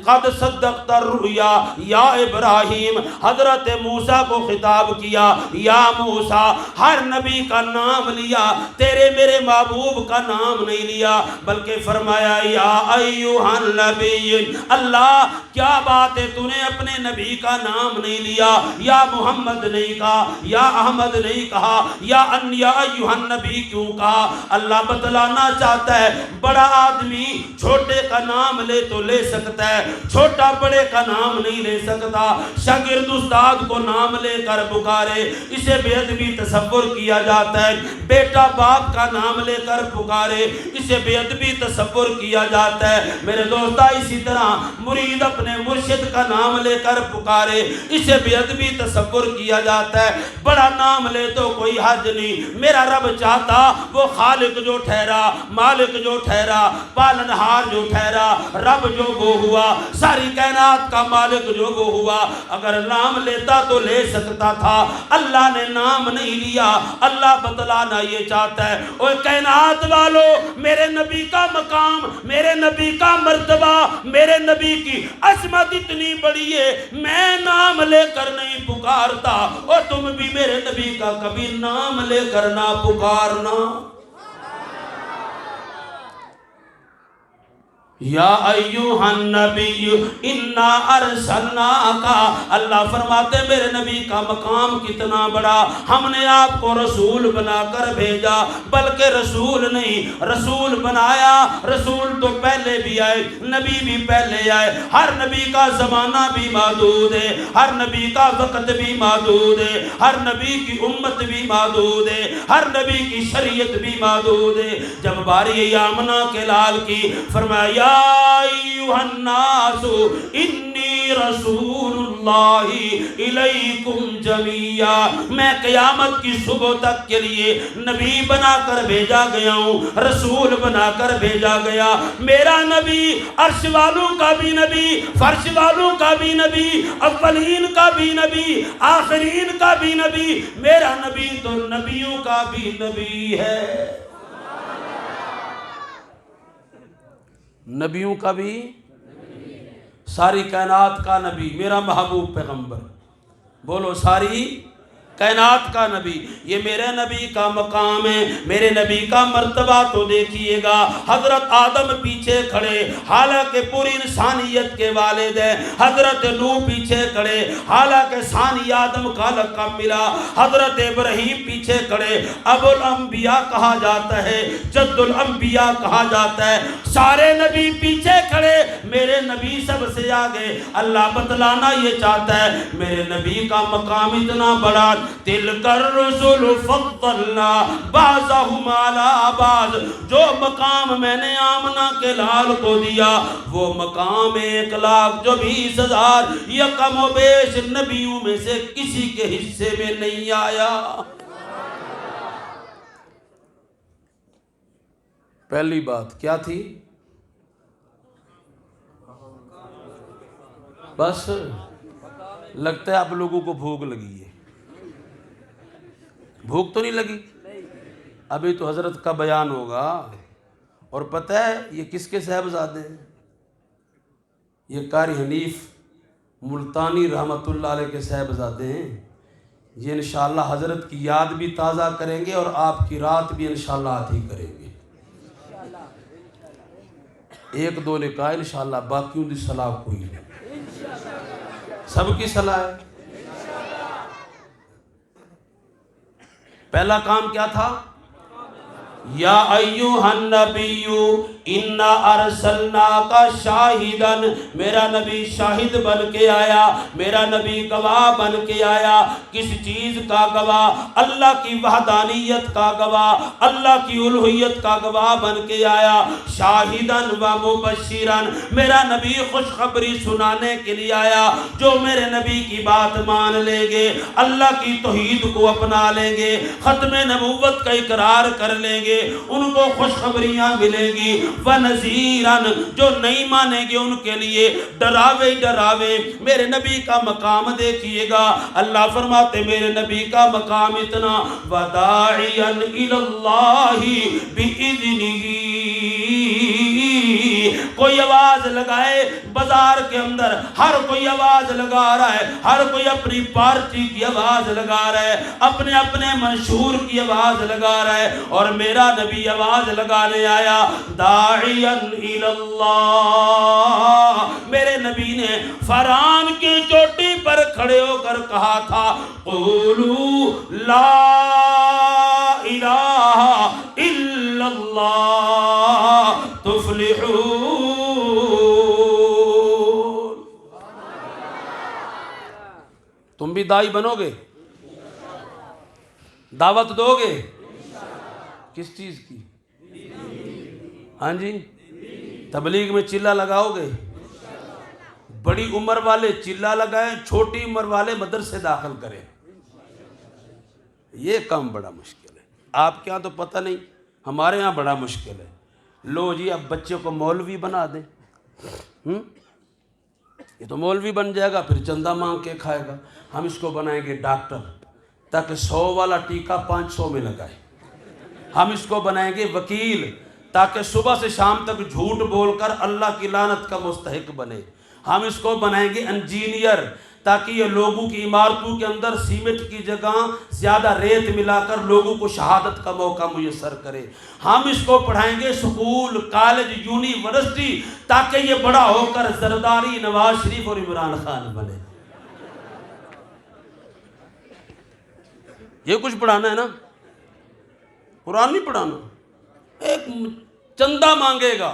قد صدقت الرؤیا یا ابراہیم، حضرت موسیٰ کو خطاب کیا یا موسیٰ۔ ہر نبی کا نام لیا، تیرے میرے محبوب کا نام نہیں لیا، بلکہ فرمایا یا ایھا النبی۔ اللہ کیا بات ہے، تو نے اپنے نبی کا نام نہیں لیا، یا محمد نہیں کہا، یا احمد نہیں کہا، یا ایھا النبی کیوں کہا؟ اللہ بتلانا چاہتا ہے بڑا آدمی چھوٹے کا نام لے تو لے سکتا ہے، چھوٹا بڑے کا نام نہیں لے سکتا۔ شاگرد استاد کو نام لے کر پکارے، اسے بے ادبی تصور کیا جاتا ہے۔ بیٹا باپ کا نام لے کر پکارے، اسے بے ادبی تصور کیا جاتا ہے۔ میرے دوستا اسی طرح مرید اپنے مرشد کا نام لے کر پکارے، اسے بے ادبی تصور کیا جاتا ہے۔ بڑا نام لے تو کوئی حرج نہیں، میرا رب چاہتا وہ خالق جو ٹھہرا، مالک جو ٹھہرا، پالنہار جو ٹھہرا، رب جو وہ ہوا، ساری کائنات کا مالک جو وہ ہوا، اگر نام لیتا تو لے سکتا تھا۔ اللہ نے نام نہیں لیا۔ اللہ بتلانا یہ چاہتا ہے، اور کائنات والو، میرے نبی کا مقام، میرے نبی کا مرتبہ، میرے نبی کی عظمت اتنی بڑی ہے، میں نام لے کر نہیں پکارتا، اور تم بھی میرے نبی کا کبھی نام لے کر نہ پکارنا۔ یا ایھا النبی انا ارسلناک، اللہ فرماتے میرے نبی کا مقام کتنا بڑا، ہم نے آپ کو رسول بنا کر بھیجا، بلکہ رسول نہیں رسول بنایا۔ رسول تو پہلے بھی آئے، نبی بھی پہلے آئے، ہر نبی کا زمانہ بھی محدود ہے، ہر نبی کا وقت بھی محدود ہے، ہر نبی کی امت بھی محدود ہے، ہر نبی کی شریعت بھی محدود ہے۔ جب باری آمنہ کے لال کی، فرمایا ایھا الناس انی رسول اللہ الیکم جمیعا، میں قیامت کی صبح تک کے لیے نبی بنا کر بھیجا گیا ہوں، رسول بنا کر بھیجا گیا۔ میرا نبی عرش والوں کا بھی نبی، فرش والوں کا بھی نبی، اولین کا بھی نبی، آخرین کا بھی نبی، میرا نبی تو نبیوں کا بھی نبی ہے، نبیوں کا بھی، ساری کائنات کا نبی، میرا محبوب پیغمبر، بولو ساری کائنات کا نبی۔ یہ میرے نبی کا مقام ہے، میرے نبی کا مرتبہ تو دیکھیے گا۔ حضرت آدم پیچھے کھڑے، حالانکہ پوری انسانیت کے والد ہیں، حضرت نوح پیچھے کھڑے، حالانکہ ثانی آدم کا لقب ملا، حضرت ابراہیم پیچھے کھڑے، ابو الانبیاء کہا جاتا ہے، جد الانبیاء کہا جاتا ہے، سارے نبی پیچھے کھڑے، میرے نبی سب سے آگے۔ اللہ بتلانا یہ چاہتا ہے میرے نبی کا مقام اتنا بڑا، تلک الرسل فضلنا بعضهم علی بعض، جو مقام میں نے آمنہ کے لال کو دیا وہ مقام 1,20,000 یکم و بیش نبیوں میں سے کسی کے حصے میں نہیں آیا۔ پہلی بات کیا تھی؟ بس لگتا ہے آپ لوگوں کو بھوک لگی ہے. بھوک تو نہیں لگی؟ ابھی تو حضرت کا بیان ہوگا. اور پتہ ہے یہ کس کے صاحبزادے ہیں؟ یہ قاری حنیف ملتانی رحمۃ اللہ علیہ کے صاحبزادے ہیں. یہ انشاءاللہ حضرت کی یاد بھی تازہ کریں گے اور آپ کی رات بھی انشاءاللہ آتی کریں گے. ایک دو نے کہا انشاءاللہ، باقیوں دی صلاح کوئی نہیں، سب کی صلاح ہے. پہلا کام کیا تھا؟ یا ایھا النبی انا ارسلناک شاہدا، میرا نبی شاہد بن کے آیا، میرا نبی گواہ بن کے آیا. کس چیز کا گواہ؟ اللہ کی وحدانیت کا گواہ، اللہ کی الوہیت کا گواہ بن کے آیا. شاہدا و مبشرا، میرا نبی خوشخبری سنانے کے لیے آیا. جو میرے نبی کی بات مان لیں گے، اللہ کی توحید کو اپنا لیں گے، ختم نبوت کا اقرار کر لیں گے، ان کو خوشخبریاں ملیں گی. وَنَذِيرًا، جو نہیں مانیں گے ان کے لیے ڈراوے ڈراوے. میرے نبی کا مقام دیکھیے گا، اللہ فرماتے میرے نبی کا مقام اتنا. وَدَاعِيًا إِلَى اللَّهِ بِإِذْنِهِ، کوئی آواز لگائے بازار کے اندر، ہر کوئی آواز لگا رہا ہے، ہر کوئی اپنی پارٹی کی آواز لگا رہا ہے، اپنے اپنے منشور کی آواز لگا رہا ہے، اور میرا نبی آواز لگانے آیا. داعیاً الی اللہ، میرے نبی نے فران کی چوٹی پر کھڑے ہو کر کہا تھا قولوا لا الہ الا اللہ تفلحون. تم بھی دائی بنو گے؟ دعوت دو گے؟ کس چیز کی؟ ہاں جی، تبلیغ میں چلہ لگاؤ گے؟ بڑی عمر والے چلہ لگائیں، چھوٹی عمر والے مدرسے داخل کریں. یہ کام بڑا مشکل ہے. آپ کے ہاں تو پتہ نہیں، ہمارے ہاں بڑا مشکل ہے. لو جی اب بچے کو مولوی بنا دیں، یہ تو مولوی بن جائے گا، پھر چندہ مانگ کے کھائے گا. ہم اس کو بنائیں گے ڈاکٹر تاکہ 100 والا ٹیکہ 500 میں لگائے. ہم اس کو بنائیں گے وکیل تاکہ صبح سے شام تک جھوٹ بول کر اللہ کی لعنت کا مستحق بنے. ہم اس کو بنائیں گے انجینئر تاکہ یہ لوگوں کی عمارتوں کے اندر سیمنٹ کی جگہ زیادہ ریت ملا کر لوگوں کو شہادت کا موقع میسر کرے. ہم اس کو پڑھائیں گے سکول، کالج، یونیورسٹی تاکہ یہ بڑا ہو کر زرداری، نواز شریف اور عمران خان بنے. یہ کچھ پڑھانا ہے نا، قرآن نہیں پڑھانا. ایک چندہ مانگے گا،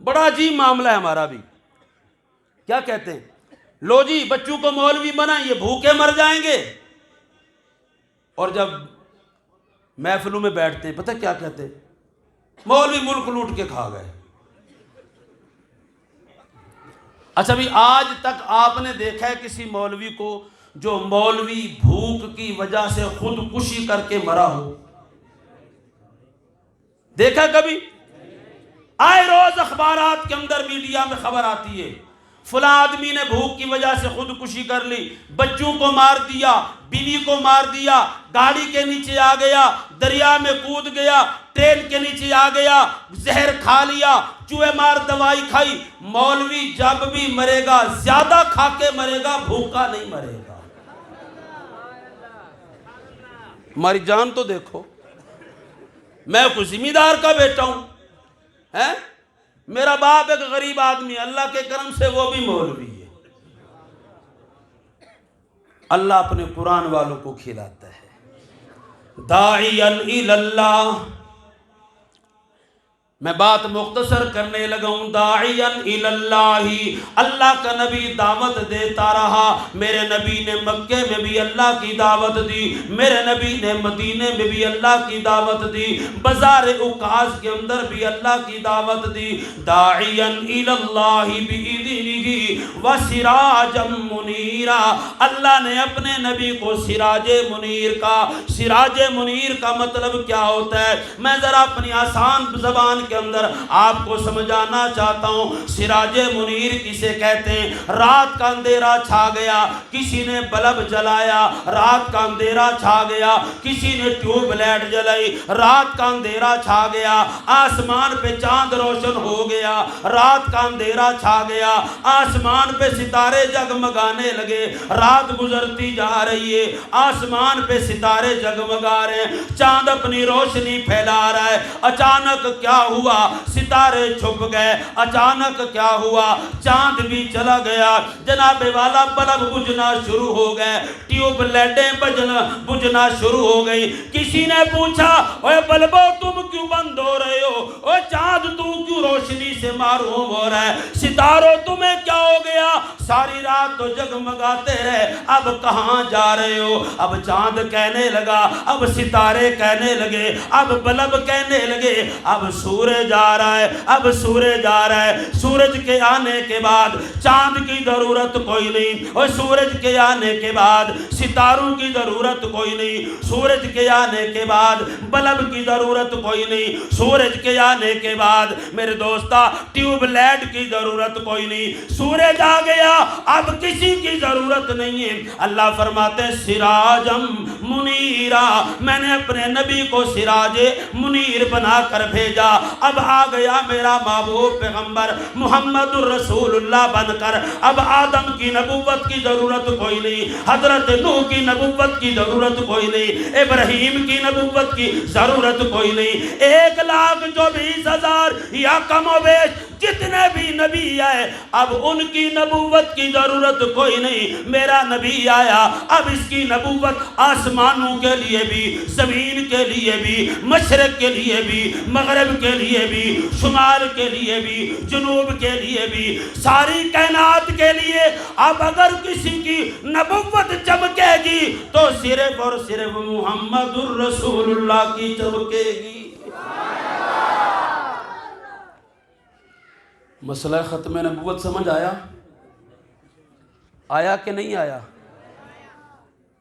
بڑا عجیب معاملہ ہے ہمارا بھی. کیا کہتے ہیں؟ لو جی بچوں کو مولوی بنا، یہ بھوکے مر جائیں گے. اور جب محفلوں میں بیٹھتے ہیں پتہ کیا کہتے ہیں؟ مولوی ملک لوٹ کے کھا گئے. اچھا بھی آج تک آپ نے دیکھا ہے کسی مولوی کو جو مولوی بھوک کی وجہ سے خودکشی کر کے مرا ہو؟ دیکھا کبھی؟ آئے روز اخبارات کے اندر، میڈیا میں خبر آتی ہے فلاں آدمی نے بھوک کی وجہ سے خودکشی کر لی، بچوں کو مار دیا، بیوی کو مار دیا، گاڑی کے نیچے آ گیا، دریا میں کود گیا، ٹرین کے نیچے آ گیا، زہر کھا لیا، چوہے مار دوائی کھائی. مولوی جب بھی مرے گا زیادہ کھا کے مرے گا، بھوکا نہیں مرے گا. ہماری جان تو دیکھو. میں کوئی ذمہ دار کا بیٹا ہوں، میرا باپ ایک غریب آدمی، اللہ کے کرم سے وہ بھی مولوی ہے. اللہ اپنے قرآن والوں کو کھلاتا ہے. داعیاً الی اللہ، میں بات مختصر کرنے لگا ہوں. داعیاً الی اللہ، اللہ کا نبی دعوت دیتا رہا. میرے نبی نے مکے میں بھی اللہ کی دعوت دی، میرے نبی نے مدینے میں بھی اللہ کی دعوت دی، بازار عکاظ کے اندر بھی اللہ کی دعوت دی. داعیاً الی اللہ بإذنہ وسراجا منیرا، اللہ نے اپنے نبی کو سراج منیر کا. سراج منیر کا مطلب کیا ہوتا ہے؟ میں ذرا اپنی آسان زبان کے اندر آپ کو سمجھانا چاہتا ہوں سراج منیر کسے کہتے ہیں؟ رات کا اندھیرا چھا گیا، کسی نے بلب جلایا، رات کا اندھیرا چھا گیا، کسی نے ٹیوب لائٹ جلائی، رات کا اندھیرا چھا گیا، آسمان پہ چاند روشن ہو گیا، رات کا اندھیرا چھا گیا، آسمان پہ ستارے جگمگانے لگے، رات گزرتی جا رہی ہے، آسمان پہ ستارے جگمگا رہے ہیں، چاند اپنی روشنی پھیلا رہا ہے۔ اچانک کیا ہوا؟ ستارے چھپ گئے۔ اچانک کیا ہوا؟ چاند بھی چلا گیا۔ جناب والا بلب بجھنا شروع ہو گئے، ٹیوب لائٹیں بجھنا شروع ہو گئی۔ کسی نے پوچھا اوے بلبو تم کیوں بند ہو رہے ہو؟ اوے چاند تو کیوں روشنی سے محروم ہو رہا ہے؟ ستاروں تمہیں کیا ہو گیا؟ ساری رات تو جگمگاتے رہے، اب کہاں جا رہے ہو؟ اب چاند کہنے لگا، اب ستارے کہنے لگے، اب بلب کہنے لگے اب سورج آ رہا ہے، اب سورج آ رہا ہے۔ سورج کے آنے کے بعد چاند کی ضرورت کوئی نہیں، اور سورج کے آنے کے بعد ستاروں کی ضرورت کوئی نہیں، سورج کے آنے کے بعد بلب کی ضرورت کوئی نہیں، سورج کے آنے کے بعد میرے دوستا ٹیوب لائٹ کی ضرورت کوئی نہیں۔ سورج آ گیا، اب کسی کی ضرورت نہیں ہے۔ اللہ فرماتے ہیں سراجم منیرا، میں نے اپنے نبی کو سراج منیر بنا کر بھیجا۔ اب آ گیا میرا محبوب پیغمبر محمد الرسول اللہ بن کر۔ اب آدم کی نبوت کی ضرورت کوئی نہیں، حضرت نوح کی نبوت کی ضرورت کوئی نہیں، ابراہیم کی نبوت کی ضرورت کوئی نہیں۔ 1,24,000 یا کم و بیش جتنے بھی نبی آئے اب ان کی نبوت کی ضرورت کوئی نہیں۔ میرا نبی آیا، اب اس کی نبوت آسمانوں کے لیے بھی، زمین کے لیے بھی، مشرق کے لیے بھی، مغرب کے لیے بھی، شمال کے لیے بھی، جنوب کے لیے بھی، ساری کائنات کے لیے اب اگر کسی کی نبوت چمکے گی تو صرف اور صرف محمد الرسول اللہ کی چمکے گی۔ مسئلہ ختم نبوت سمجھ آیا؟ آیا کہ نہیں آیا؟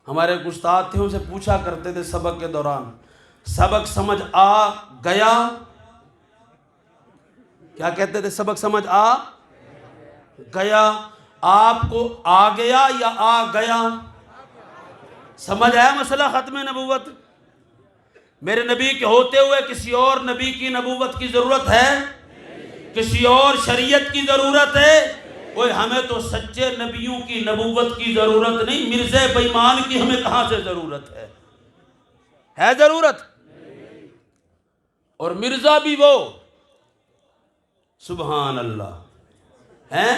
ہمارے ایک استاد تھے، ان سے پوچھا کرتے تھے سبق کے دوران، سبق سمجھ آ گیا؟ کیا کہتے تھے؟ سبق سمجھ آ گیا؟ آپ کو آ گیا یا آ گیا؟ سمجھ آیا مسئلہ ختم نبوت؟ میرے نبی کے ہوتے ہوئے کسی اور نبی کی نبوت کی ضرورت ہے؟ کسی اور شریعت کی ضرورت ہے؟ اوہ ہمیں تو سچے نبیوں کی نبوت کی ضرورت نہیں، مرزا بے ایمان کی ہمیں کہاں سے ضرورت ہے؟ ہے ضرورت؟ اور مرزا بھی وہ سبحان اللہ ہیں،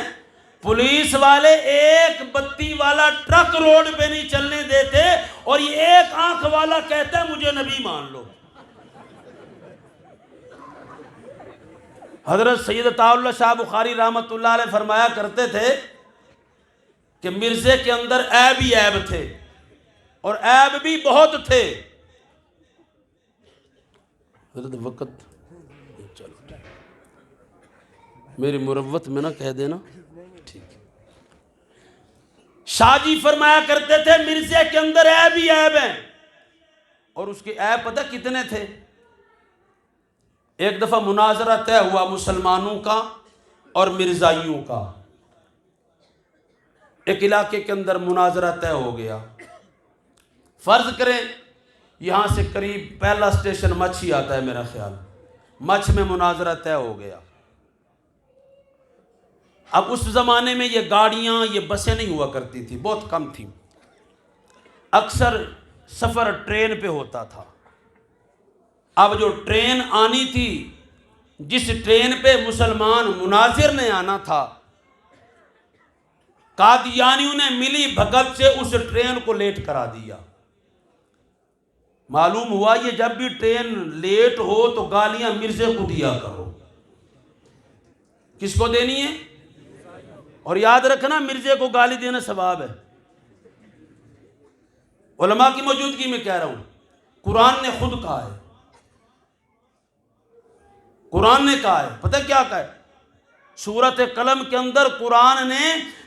پولیس والے ایک بتی والا ٹرک روڈ پہ نہیں چلنے دیتے اور یہ ایک آنکھ والا کہتا ہے مجھے نبی مان لو۔ حضرت سید عطا اللہ شاہ بخاری رحمۃ اللہ علیہ فرمایا کرتے تھے کہ مرزے کے اندر عیب ہی عیب تھے، اور عیب بھی بہت تھے۔ حضرت وقت چلو میری مروت میں نہ کہہ دینا، ٹھیک۔ شاہ جی فرمایا کرتے تھے مرزے کے اندر عیب ہی عیب ہیں، اور اس کے عیب پتہ کتنے تھے؟ ایک دفعہ مناظرہ طے ہوا مسلمانوں کا اور مرزائیوں کا، ایک علاقے کے اندر مناظرہ طے ہو گیا۔ فرض کریں یہاں سے قریب پہلا اسٹیشن مچھ ہی آتا ہے میرا خیال، مچھ میں مناظرہ طے ہو گیا۔ اب اس زمانے میں یہ گاڑیاں، یہ بسیں نہیں ہوا کرتی تھی، بہت کم تھی، اکثر سفر ٹرین پہ ہوتا تھا۔ اب جو ٹرین آنی تھی، جس ٹرین پہ مسلمان مناظر نے آنا تھا، قادیانیوں نے ملی بھگت سے اس ٹرین کو لیٹ کرا دیا۔ معلوم ہوا یہ جب بھی ٹرین لیٹ ہو تو گالیاں مرزے کو دیا کرو۔ کس کو دینی ہے؟ اور یاد رکھنا مرزے کو گالی دینا ثواب ہے۔ علماء کی موجودگی میں کہہ رہا ہوں، قرآن نے خود کہا ہے، قرآن نے کہا ہے، پتہ کیا کہا ہے؟ سورۃ قلم کے اندر قرآن نے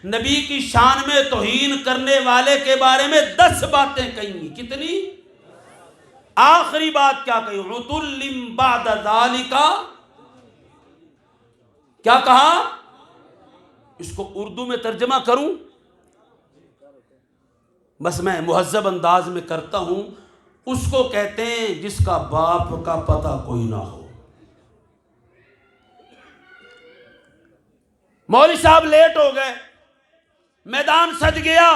نبی کی شان میں توہین کرنے والے کے بارے میں 10 باتیں کہیں۔ کتنی؟ آخری بات کیا کہی؟ عُتُلٍ بَعْدَ ذَلِكَ کیا کہا؟ اس کو اردو میں ترجمہ کروں؟ بس میں مہذب انداز میں کرتا ہوں. اس کو کہتے ہیں جس کا باپ کا پتہ کوئی نہ ہو. مولوی صاحب لیٹ ہو گئے، میدان سج گیا،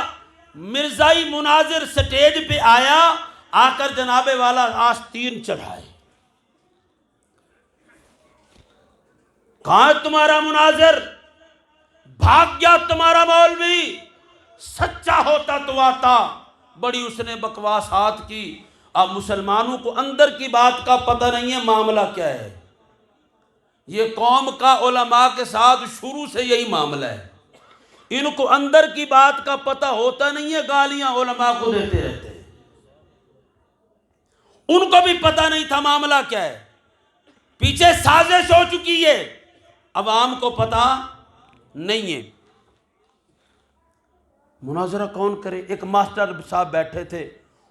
مرزائی مناظر سٹیج پہ آیا، آ کر جناب والا آستین چڑھائے. کہاں ہے تمہارا مناظر؟ بھاگ گیا تمہارا مولوی، سچا ہوتا تو آتا. بڑی اس نے بکواسات کی. اب مسلمانوں کو اندر کی بات کا پتہ نہیں ہے معاملہ کیا ہے. یہ قوم کا علماء کے ساتھ شروع سے یہی معاملہ ہے. ان کو اندر کی بات کا پتہ ہوتا نہیں ہے، گالیاں علماء کو دیتے رہتے ہیں. ان کو بھی پتہ نہیں تھا معاملہ کیا ہے. پیچھے سازش ہو چکی ہے، عوام کو پتہ نہیں ہے. مناظرہ کون کرے؟ ایک ماسٹر صاحب بیٹھے تھے.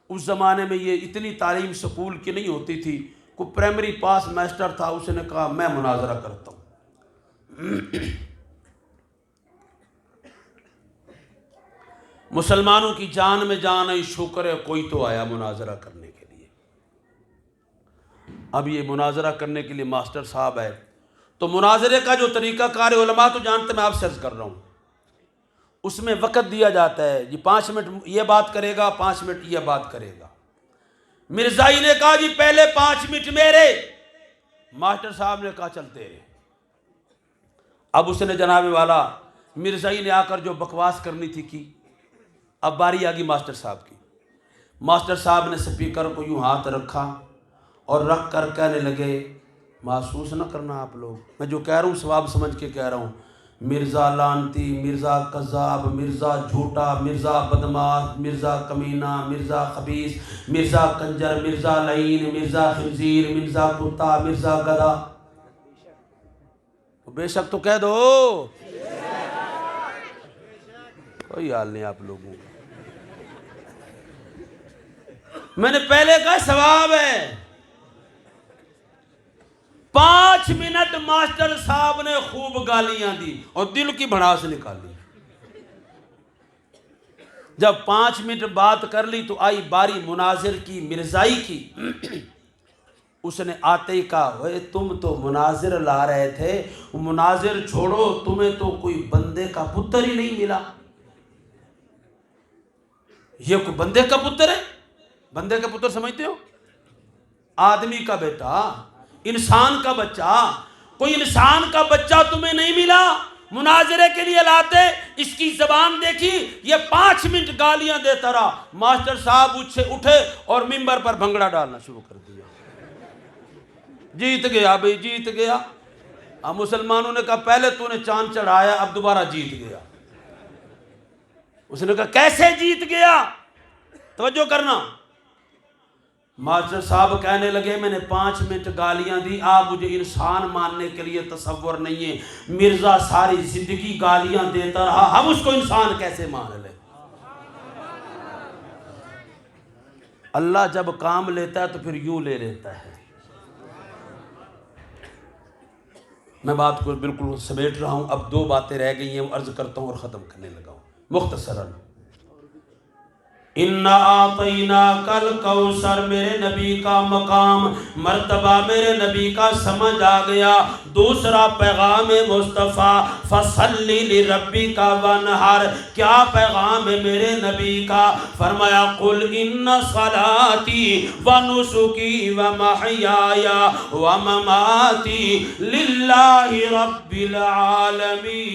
اس زمانے میں یہ اتنی تعلیم سکول کی نہیں ہوتی تھی. کوئی پرائمری پاس ماسٹر تھا، اس نے کہا میں مناظرہ کرتا ہوں. مسلمانوں کی جان میں جان ہے، شکر ہے کوئی تو آیا مناظرہ کرنے کے لیے. اب یہ مناظرہ کرنے کے لیے ماسٹر صاحب ہے. تو مناظرے کا جو طریقہ کار علماء تو جانتے، میں آپ سے عرض کر رہا ہوں. اس میں وقت دیا جاتا ہے، جی 5 منٹ یہ بات کرے گا، 5 منٹ یہ بات کرے گا. مرزائی نے کہا جی پہلے 5 منٹ میرے. ماسٹر صاحب نے کہا چل تیرے. اب اس نے جناب والا مرزائی نے آ کر جو بکواس کرنی تھی کی. اب باری آگی ماسٹر صاحب کی. ماسٹر صاحب نے سپیکر کو یوں ہاتھ رکھا اور رکھ کر کہنے لگے، محسوس نہ کرنا آپ لوگ، میں جو کہہ رہا ہوں ثواب سمجھ کے کہہ رہا ہوں. مرزا لانتی، مرزا قذاب، مرزا جھوٹا، مرزا بدماش، مرزا کمینہ، مرزا خبیث، مرزا کنجر، مرزا لعین، مرزا خنزیر، مرزا کتا، مرزا گدھا. بے شک تو کہہ دو، کوئی حال نہیں آپ لوگوں کا. میں نے پہلے کہا ثواب ہے. 5 منٹ ماسٹر صاحب نے خوب گالیاں دی اور دل کی بھڑاس نکالی. جب 5 منٹ بات کر لی تو آئی باری مناظر کی، مرزائی کی. اس نے آتے ہی کہا تم تو مناظر لا رہے تھے، مناظر چھوڑو، تمہیں تو کوئی بندے کا پتر ہی نہیں ملا. یہ کوئی بندے کا پتر ہے؟ بندے کا پتر سمجھتے ہو؟ آدمی کا بیٹا، انسان کا بچہ. کوئی انسان کا بچہ تمہیں نہیں ملا، مناظرے کے لیے لاتے. اس کی زبان دیکھی، یہ 5 منٹ گالیاں دیتا رہا. ماسٹر صاحب اٹھے اور منبر پر بھنگڑا ڈالنا شروع کر دیا. جیت گیا بھئی، جیت گیا. اب مسلمانوں نے کہا پہلے تو نے چاند چڑھایا، اب دوبارہ جیت گیا. اس نے کہا کیسے جیت گیا؟ توجہ کرنا. ماسٹر صاحب کہنے لگے میں نے 5 منٹ گالیاں دی، آپ مجھے انسان ماننے کے لیے تصور نہیں ہے. مرزا ساری زندگی گالیاں دیتا رہا، ہم اس کو انسان کیسے مان لیں؟ اللہ جب کام لیتا ہے تو پھر یوں لے لیتا ہے. میں بات کو بالکل سمیٹ رہا ہوں. اب 2 باتیں رہ گئی ہیں، عرض کرتا ہوں اور ختم کرنے لگا ہوں مختصراً. اِنَّا أَعْطَيْنَاكَ الْكَوْثَرَ، میرے نبی کا مقام مرتبہ میرے نبی کا سمجھ آ گیا. دوسرا پیغام مصطفیٰ فَصَلِّ لِرَبِّكَ وَانْحَرْ، کیا پیغام ہے میرے نبی کا؟ فرمایا قُلْ إِنَّ صَلَاتِي وَنُسُكِي وَمَحْيَايَ وَمَمَاتِي لِلَّهِ رَبِّ الْعَالَمِينَ.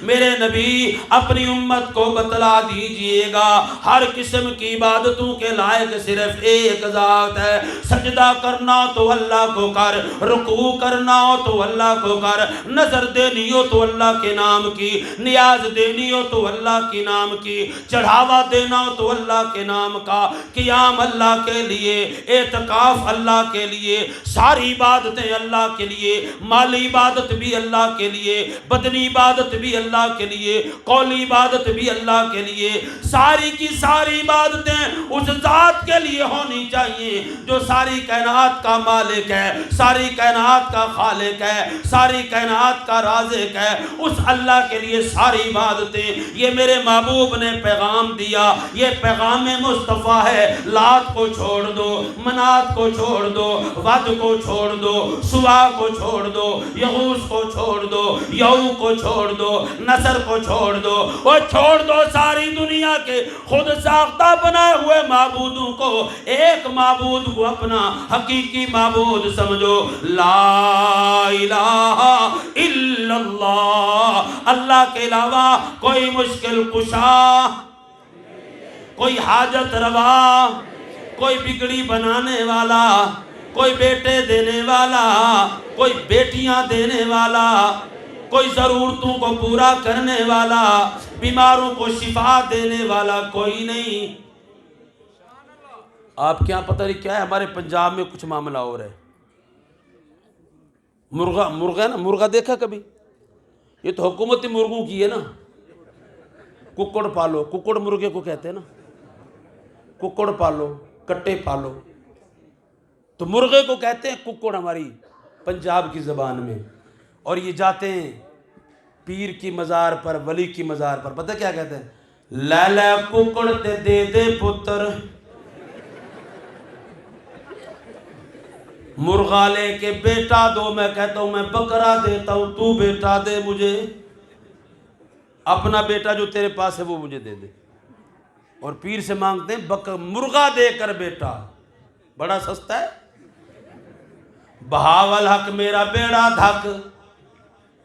میرے نبی اپنی امت کو بتلا دیجئے گا ہر قسم کی عبادتوں کے لائق صرف ایک ذات ہے. سجدہ کرنا تو اللہ کو کر، رکوع کرنا ہو تو اللہ کو کر، نظر دینی ہو تو اللہ کے نام کی، نیاز دینی ہو تو اللہ کے نام کی، چڑھاوا دینا ہو تو اللہ کے نام کا، قیام اللہ کے لیے، اعتکاف اللہ کے لیے، ساری عبادتیں اللہ کے لیے، مالی عبادت بھی اللہ کے لیے، بدنی عبادت بھی اللہ کے لیے، قولی عبادت بھی اللہ کے لیے، ساری کی ساری عبادتیں اس ذات کے لیے ہونی چاہیے جو ساری کائنات کا مالک ہے، ساری کائنات کا خالق ہے، ساری کائنات کا رازق ہے، اس اللہ کے لیے ساری عبادتیں۔ یہ میرے محبوب نے پیغام دیا، یہ پیغام مصطفیٰ ہے۔ لات کو چھوڑ دو، منات کو چھوڑ دو، ود کو چھوڑ دو، سوا کو چھوڑ دو، یغوث کو چھوڑ دو، یعوق کو چھوڑ دو، نصر کو چھوڑ دو، اور چھوڑ دو ساری دنیا کے خود ساختہ بنائے ہوئے معبودوں کو، ایک معبود کو اپنا حقیقی معبود سمجھو۔ لا الہ الا اللہ، اللہ کے علاوہ کوئی مشکل کشا، کوئی حاجت روا، کوئی بگڑی بنانے والا، کوئی بیٹے دینے والا، کوئی بیٹیاں دینے والا، کوئی ضرورتوں کو پورا کرنے والا، بیماروں کو شفا دینے والا کوئی نہیں۔ آپ کیا پتہ نہیں کیا ہے، ہمارے پنجاب میں کچھ معاملہ ہو رہا ہے۔ مرغا ہے نا، مرغا دیکھا کبھی؟ یہ تو حکومتی مرغوں کی ہے نا۔ ککڑ پالو، ککڑ مرغے کو کہتے ہیں نا، ککڑ پالو، کٹے پالو، تو مرغے کو کہتے ہیں ککڑ ہماری پنجاب کی زبان میں۔ اور یہ جاتے ہیں پیر کی مزار پر، ولی کی مزار پر، پتہ کیا کہتے ہیں؟ لے لے ککڑ تے دے دے پتر، مرغا لے کے بیٹا دو، میں کہتا ہوں میں بکرا دیتا ہوں، تو بیٹا دے مجھے، اپنا بیٹا جو تیرے پاس ہے وہ مجھے دے دے۔ اور پیر سے مانگتے ہیں مرغا دے کر بیٹا، بڑا سستا ہے۔ بہاول حق میرا بیڑا دھک۔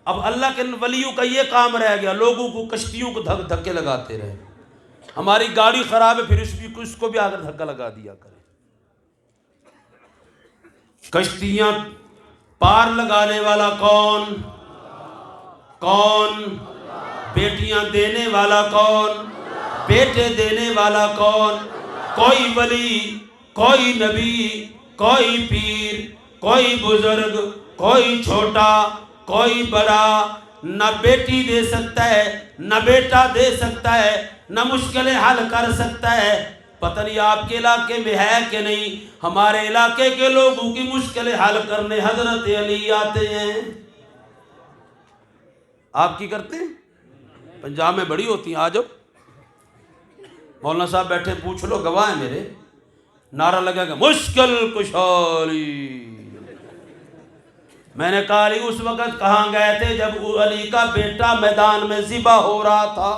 اب اللہ کے ولیوں کا یہ کام رہ گیا، لوگوں کو کشتیوں کو دھکے لگاتے رہے۔ ہماری گاڑی خراب ہے، پھر اس کو بھی آ کر دھکا لگا دیا کرے۔ کشتیاں پار لگانے والا کون؟ کون؟ بیٹیاں دینے والا کون؟ بیٹے دینے والا کون؟ کوئی ولی، کوئی نبی، کوئی پیر، کوئی بزرگ، کوئی چھوٹا، کوئی بڑا نہ بیٹی دے سکتا ہے، نہ بیٹا دے سکتا ہے، نہ مشکلیں حل کر سکتا ہے۔ پتہ نہیں آپ کے علاقے میں ہے کہ نہیں، ہمارے علاقے کے لوگوں کی مشکلیں حل کرنے حضرت علی آتے ہیں۔ آپ کی کرتے ہیں؟ پنجاب میں بڑی ہوتی ہیں، آ جاؤ، مولانا صاحب بیٹھے، پوچھ لو، گواہ ہیں میرے، نعرہ لگا گا مشکل کشالی۔ میں نے کہا علی اس وقت کہاں گئے تھے جب علی کا بیٹا میدان میں ذبح ہو رہا تھا؟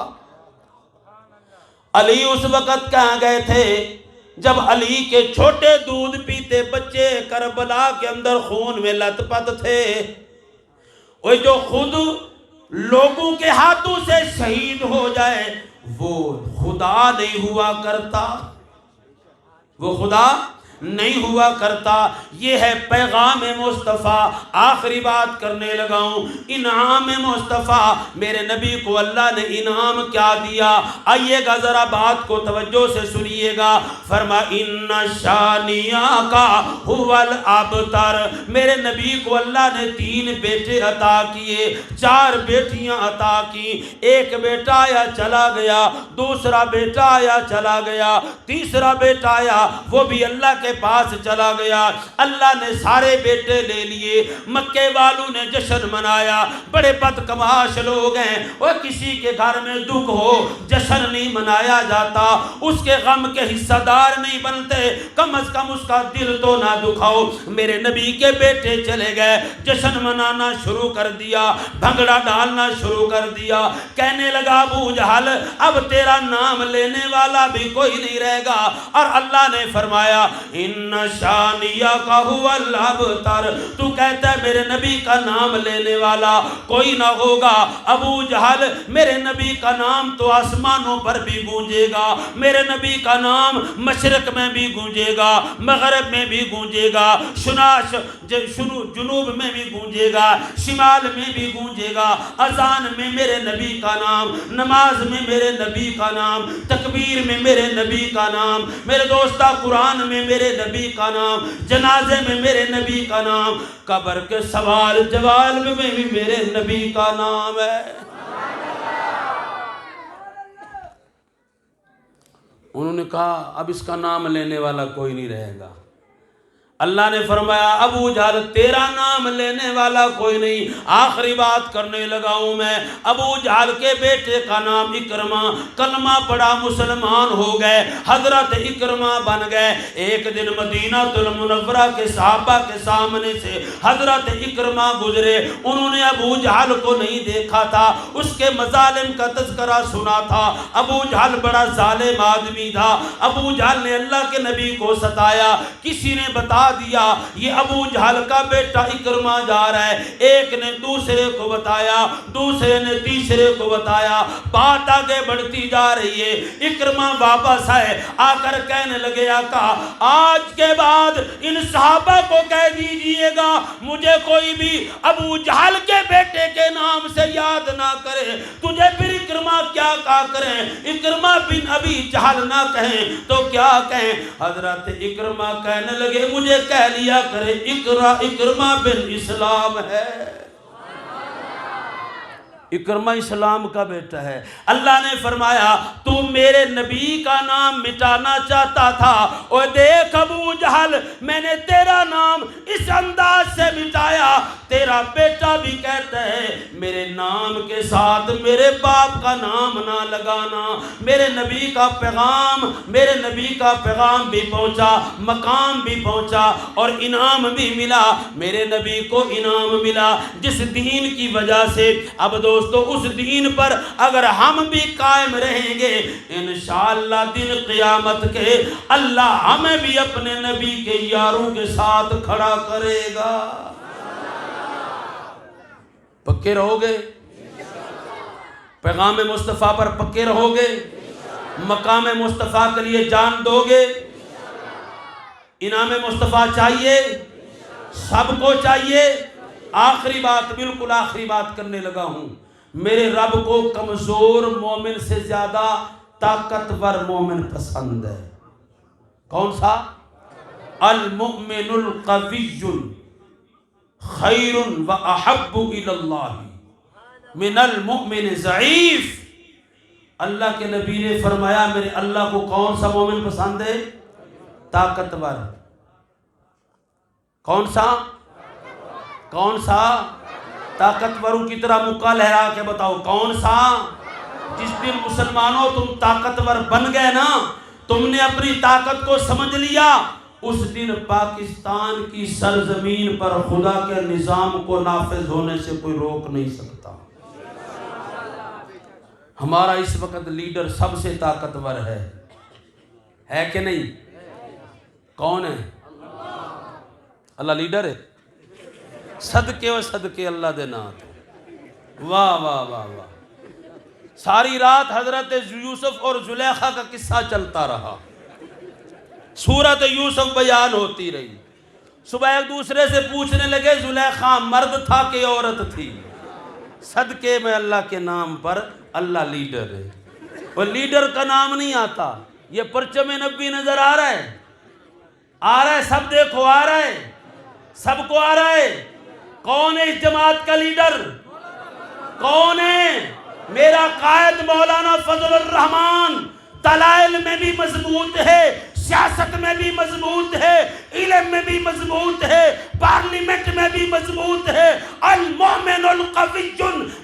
علی اس وقت کہاں گئے تھے جب علی کے چھوٹے دودھ پیتے بچے کربلا کے اندر خون میں لت پت تھے؟ وہ جو خود لوگوں کے ہاتھوں سے شہید ہو جائے وہ خدا نہیں ہوا کرتا، وہ خدا نہیں ہوا کرتا۔ یہ ہے پیغام مصطفیٰ۔ آخری بات کرنے لگا ہوں، انعام مصطفیٰ، میرے نبی کو اللہ نے انعام کیا دیا؟ آئیے گا ذرا بات کو توجہ سے سنیے گا۔ فرما ان شانیہ کا هو الابتر، میرے نبی کو اللہ نے 3 بیٹے عطا کیے، 4 بیٹیاں عطا کی۔ ایک بیٹا آیا چلا گیا، دوسرا بیٹا آیا چلا گیا، تیسرا بیٹا آیا وہ بھی اللہ کے پاس چلا گیا۔ اللہ نے سارے بیٹے لے لیے۔ مکے والوں نے جشن منایا، بڑے بدکماش لوگ ہیں، وہ کسی کے گھر میں دکھ ہو جشن نہیں منایا جاتا، اس کے غم کے حصہ دار نہیں بنتے، کم از کم اس کا دل تو نہ دکھاؤ۔ میرے نبی کے بیٹے چلے گئے، جشن منانا شروع کر دیا، بھنگڑا ڈالنا شروع کر دیا۔ کہنے لگا ابو جہل اب تیرا نام لینے والا بھی کوئی نہیں رہے گا۔ اور اللہ نے فرمایا ان شانیہ کا هو الابتر، تو کہتا ہے میرے نبی کا نام لینے والا کوئی نہ ہوگا۔ ابو جہل میرے نبی کا نام تو آسمانوں پر بھی گونجے گا، میرے نبی کا نام مشرق میں بھی گونجے گا، مغرب میں بھی گونجے گا، جنوب میں بھی گونجے گا، شمال میں بھی گونجے گا۔ اذان میں میرے نبی کا نام، نماز میں میرے نبی کا نام، تکبیر میں میرے نبی کا نام، میرے دوستا قرآن میں میرے نبی کا نام، جنازے میں میرے نبی کا نام، قبر کے سوال جواب میں بھی میرے نبی کا نام ہے۔ انہوں نے کہا اب اس کا نام لینے والا کوئی نہیں رہے گا۔ اللہ نے فرمایا ابو جہل تیرا نام لینے والا کوئی نہیں۔ آخری بات کرنے لگا ہوں میں۔ ابو جہل کے بیٹے کا نام اکرمہ، کلمہ پڑا مسلمان ہو گئے، حضرت اکرمہ بن گئے۔ ایک دن مدینہ المنورہ کے صحابہ کے سامنے سے حضرت اکرمہ گزرے، انہوں نے ابو جہل کو نہیں دیکھا تھا، اس کے مظالم کا تذکرہ سنا تھا۔ ابو جہل بڑا ظالم آدمی تھا، ابو جہل نے اللہ کے نبی کو ستایا۔ کسی نے بتا دیا یہ ابو جہل کا بیٹا اکرمہ جا رہا ہے، ایک نے دوسرے کو بتایا، دوسرے نے تیسرے کو بتایا، بات آگے بڑھتی جا رہی ہے۔ اکرمہ واپس آئے، آ کر کہنے لگے آقا آج کے بعد ان صحابہ کو کہہ دیجئے گا مجھے کوئی بھی ابو جہل کے بیٹے کے نام سے یاد نہ کرے، تجھے پھر اکرمہ کیا کہا کریں، اکرمہ بن ابی جہل نہ کہیں تو کیا کہیں؟ حضرت اکرمہ کہنے لگے مجھے کہہ لیا کرے اکرمہ بن اسلام ہے، اکرمہ اسلام کا بیٹا ہے۔ اللہ نے فرمایا تو میرے نبی کا نام مٹانا چاہتا تھا، اور دیکھ ابو جہل میں نے تیرا نام اس انداز سے مٹایا، تیرا بیٹا بھی کہتا ہے میرے نام کے ساتھ میرے باپ کا نام نہ لگانا۔ میرے نبی کا پیغام بھی پہنچا، مقام بھی پہنچا اور انعام بھی ملا، میرے نبی کو انعام ملا جس دین کی وجہ سے اب دوستو اس دین پر اگر ہم بھی قائم رہیں گے انشاءاللہ دن قیامت کے اللہ ہمیں بھی اپنے نبی کے یاروں کے ساتھ کھڑا کرے گا۔ پکے رہو گے؟ پیغام مصطفیٰ پر پکے رہو گے؟ مقام مصطفیٰ کے لیے جان دو گے؟ انعام مصطفیٰ چاہیے؟ سب کو چاہیے؟ آخری بات، بالکل آخری بات کرنے لگا ہوں۔ میرے رب کو کمزور مومن سے زیادہ طاقتور مومن پسند ہے۔ کون سا؟ المؤمن القوی خیر و احب الی اللہ من المؤمن الضعیف۔ اللہ کے نبی نے فرمایا میرے اللہ کو کون سا مومن پسند ہے؟ طاقتور۔ کون سا؟ کون سا؟ طاقتوروں کی طرح مکہ لہرا کے بتاؤ کون سا؟ جس دن مسلمانوں تم طاقتور بن گئے نا، تم نے اپنی طاقت کو سمجھ لیا، اس دن پاکستان کی سرزمین پر خدا کے نظام کو نافذ ہونے سے کوئی روک نہیں سکتا۔ ہمارا اس وقت لیڈر سب سے طاقتور ہے کہ نہیں؟ کون ہے؟ اللہ لیڈر ہے۔ صدقے و صدقے اللہ دے نات۔ واہ واہ واہ واہ۔ ساری رات حضرت یوسف اور زلیخا کا قصہ چلتا رہا، سورت یوسف بیان ہوتی رہی۔ صبح ایک دوسرے سے پوچھنے لگے زلیخا مرد تھا کہ عورت تھی؟ صدقے میں اللہ کے نام پر اللہ لیڈر ہے۔ اور لیڈر کا نام نہیں آتا، یہ پرچم نبی نظر آ رہا ہے، آ رہا ہے، سب دیکھو آ رہا ہے، سب کو آ رہا ہے۔ کون ہے اس جماعت کا لیڈر؟ کون ہے؟ میرا قائد مولانا فضل الرحمان، دلائل میں بھی مضبوط ہے، سیاست میں بھی مضبوط ہے، علم میں بھی مضبوط ہے، پارلیمنٹ میں بھی مضبوط ہے۔ المؤمن القوی،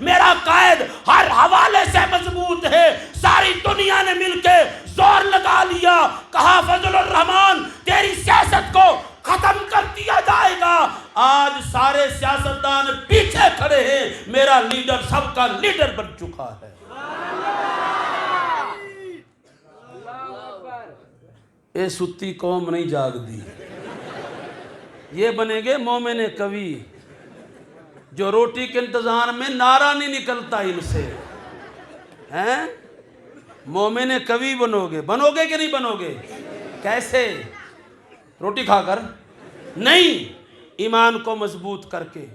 میرا قائد ہر حوالے سے مضبوط ہے۔ ساری دنیا نے مل کے زور لگا لیا، کہا فضل الرحمان تیری سیاست کو ختم کر دیا جائے گا۔ آج سارے سیاستدان پیچھے کھڑے ہیں، میرا لیڈر سب کا لیڈر بن چکا ہے۔ اے ستی قوم نہیں جاگ دی، یہ بنے گے مومن قوی جو روٹی کے انتظار میں نعرہ نہیں نکلتا ان سے، ہیں؟ مومن قوی بنو گے کہ نہیں بنو گے؟ کیسے؟ روٹی کھا کر نہیں، ایمان کو مضبوط کر کے۔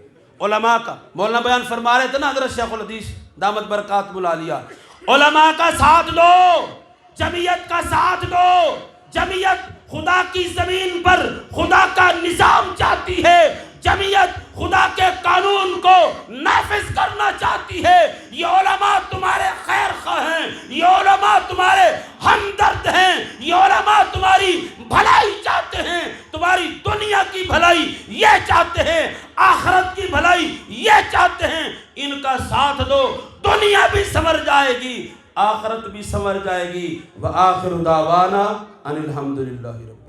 علماء کا مولانا بیان فرما رہے تھے نا حضرت شیخ الحدیث دامت برکات ملالیہ، علماء کا ساتھ دو، جمعیت کا ساتھ دو۔ جمعیت خدا کی زمین پر خدا کا نظام چاہتی ہے، جمعیت خدا کے قانون کو نافذ کرنا چاہتی ہے۔ یہ علماء تمہارے خیر خواہ ہیں، یہ علماء تمہارے ہمدرد ہیں، کی بھلائی یہ چاہتے ہیں، آخرت کی بھلائی یہ چاہتے ہیں، ان کا ساتھ دو، دنیا بھی سنور جائے گی، آخرت بھی سنور جائے گی۔ وآخر دعوانا ان الحمدللہ رب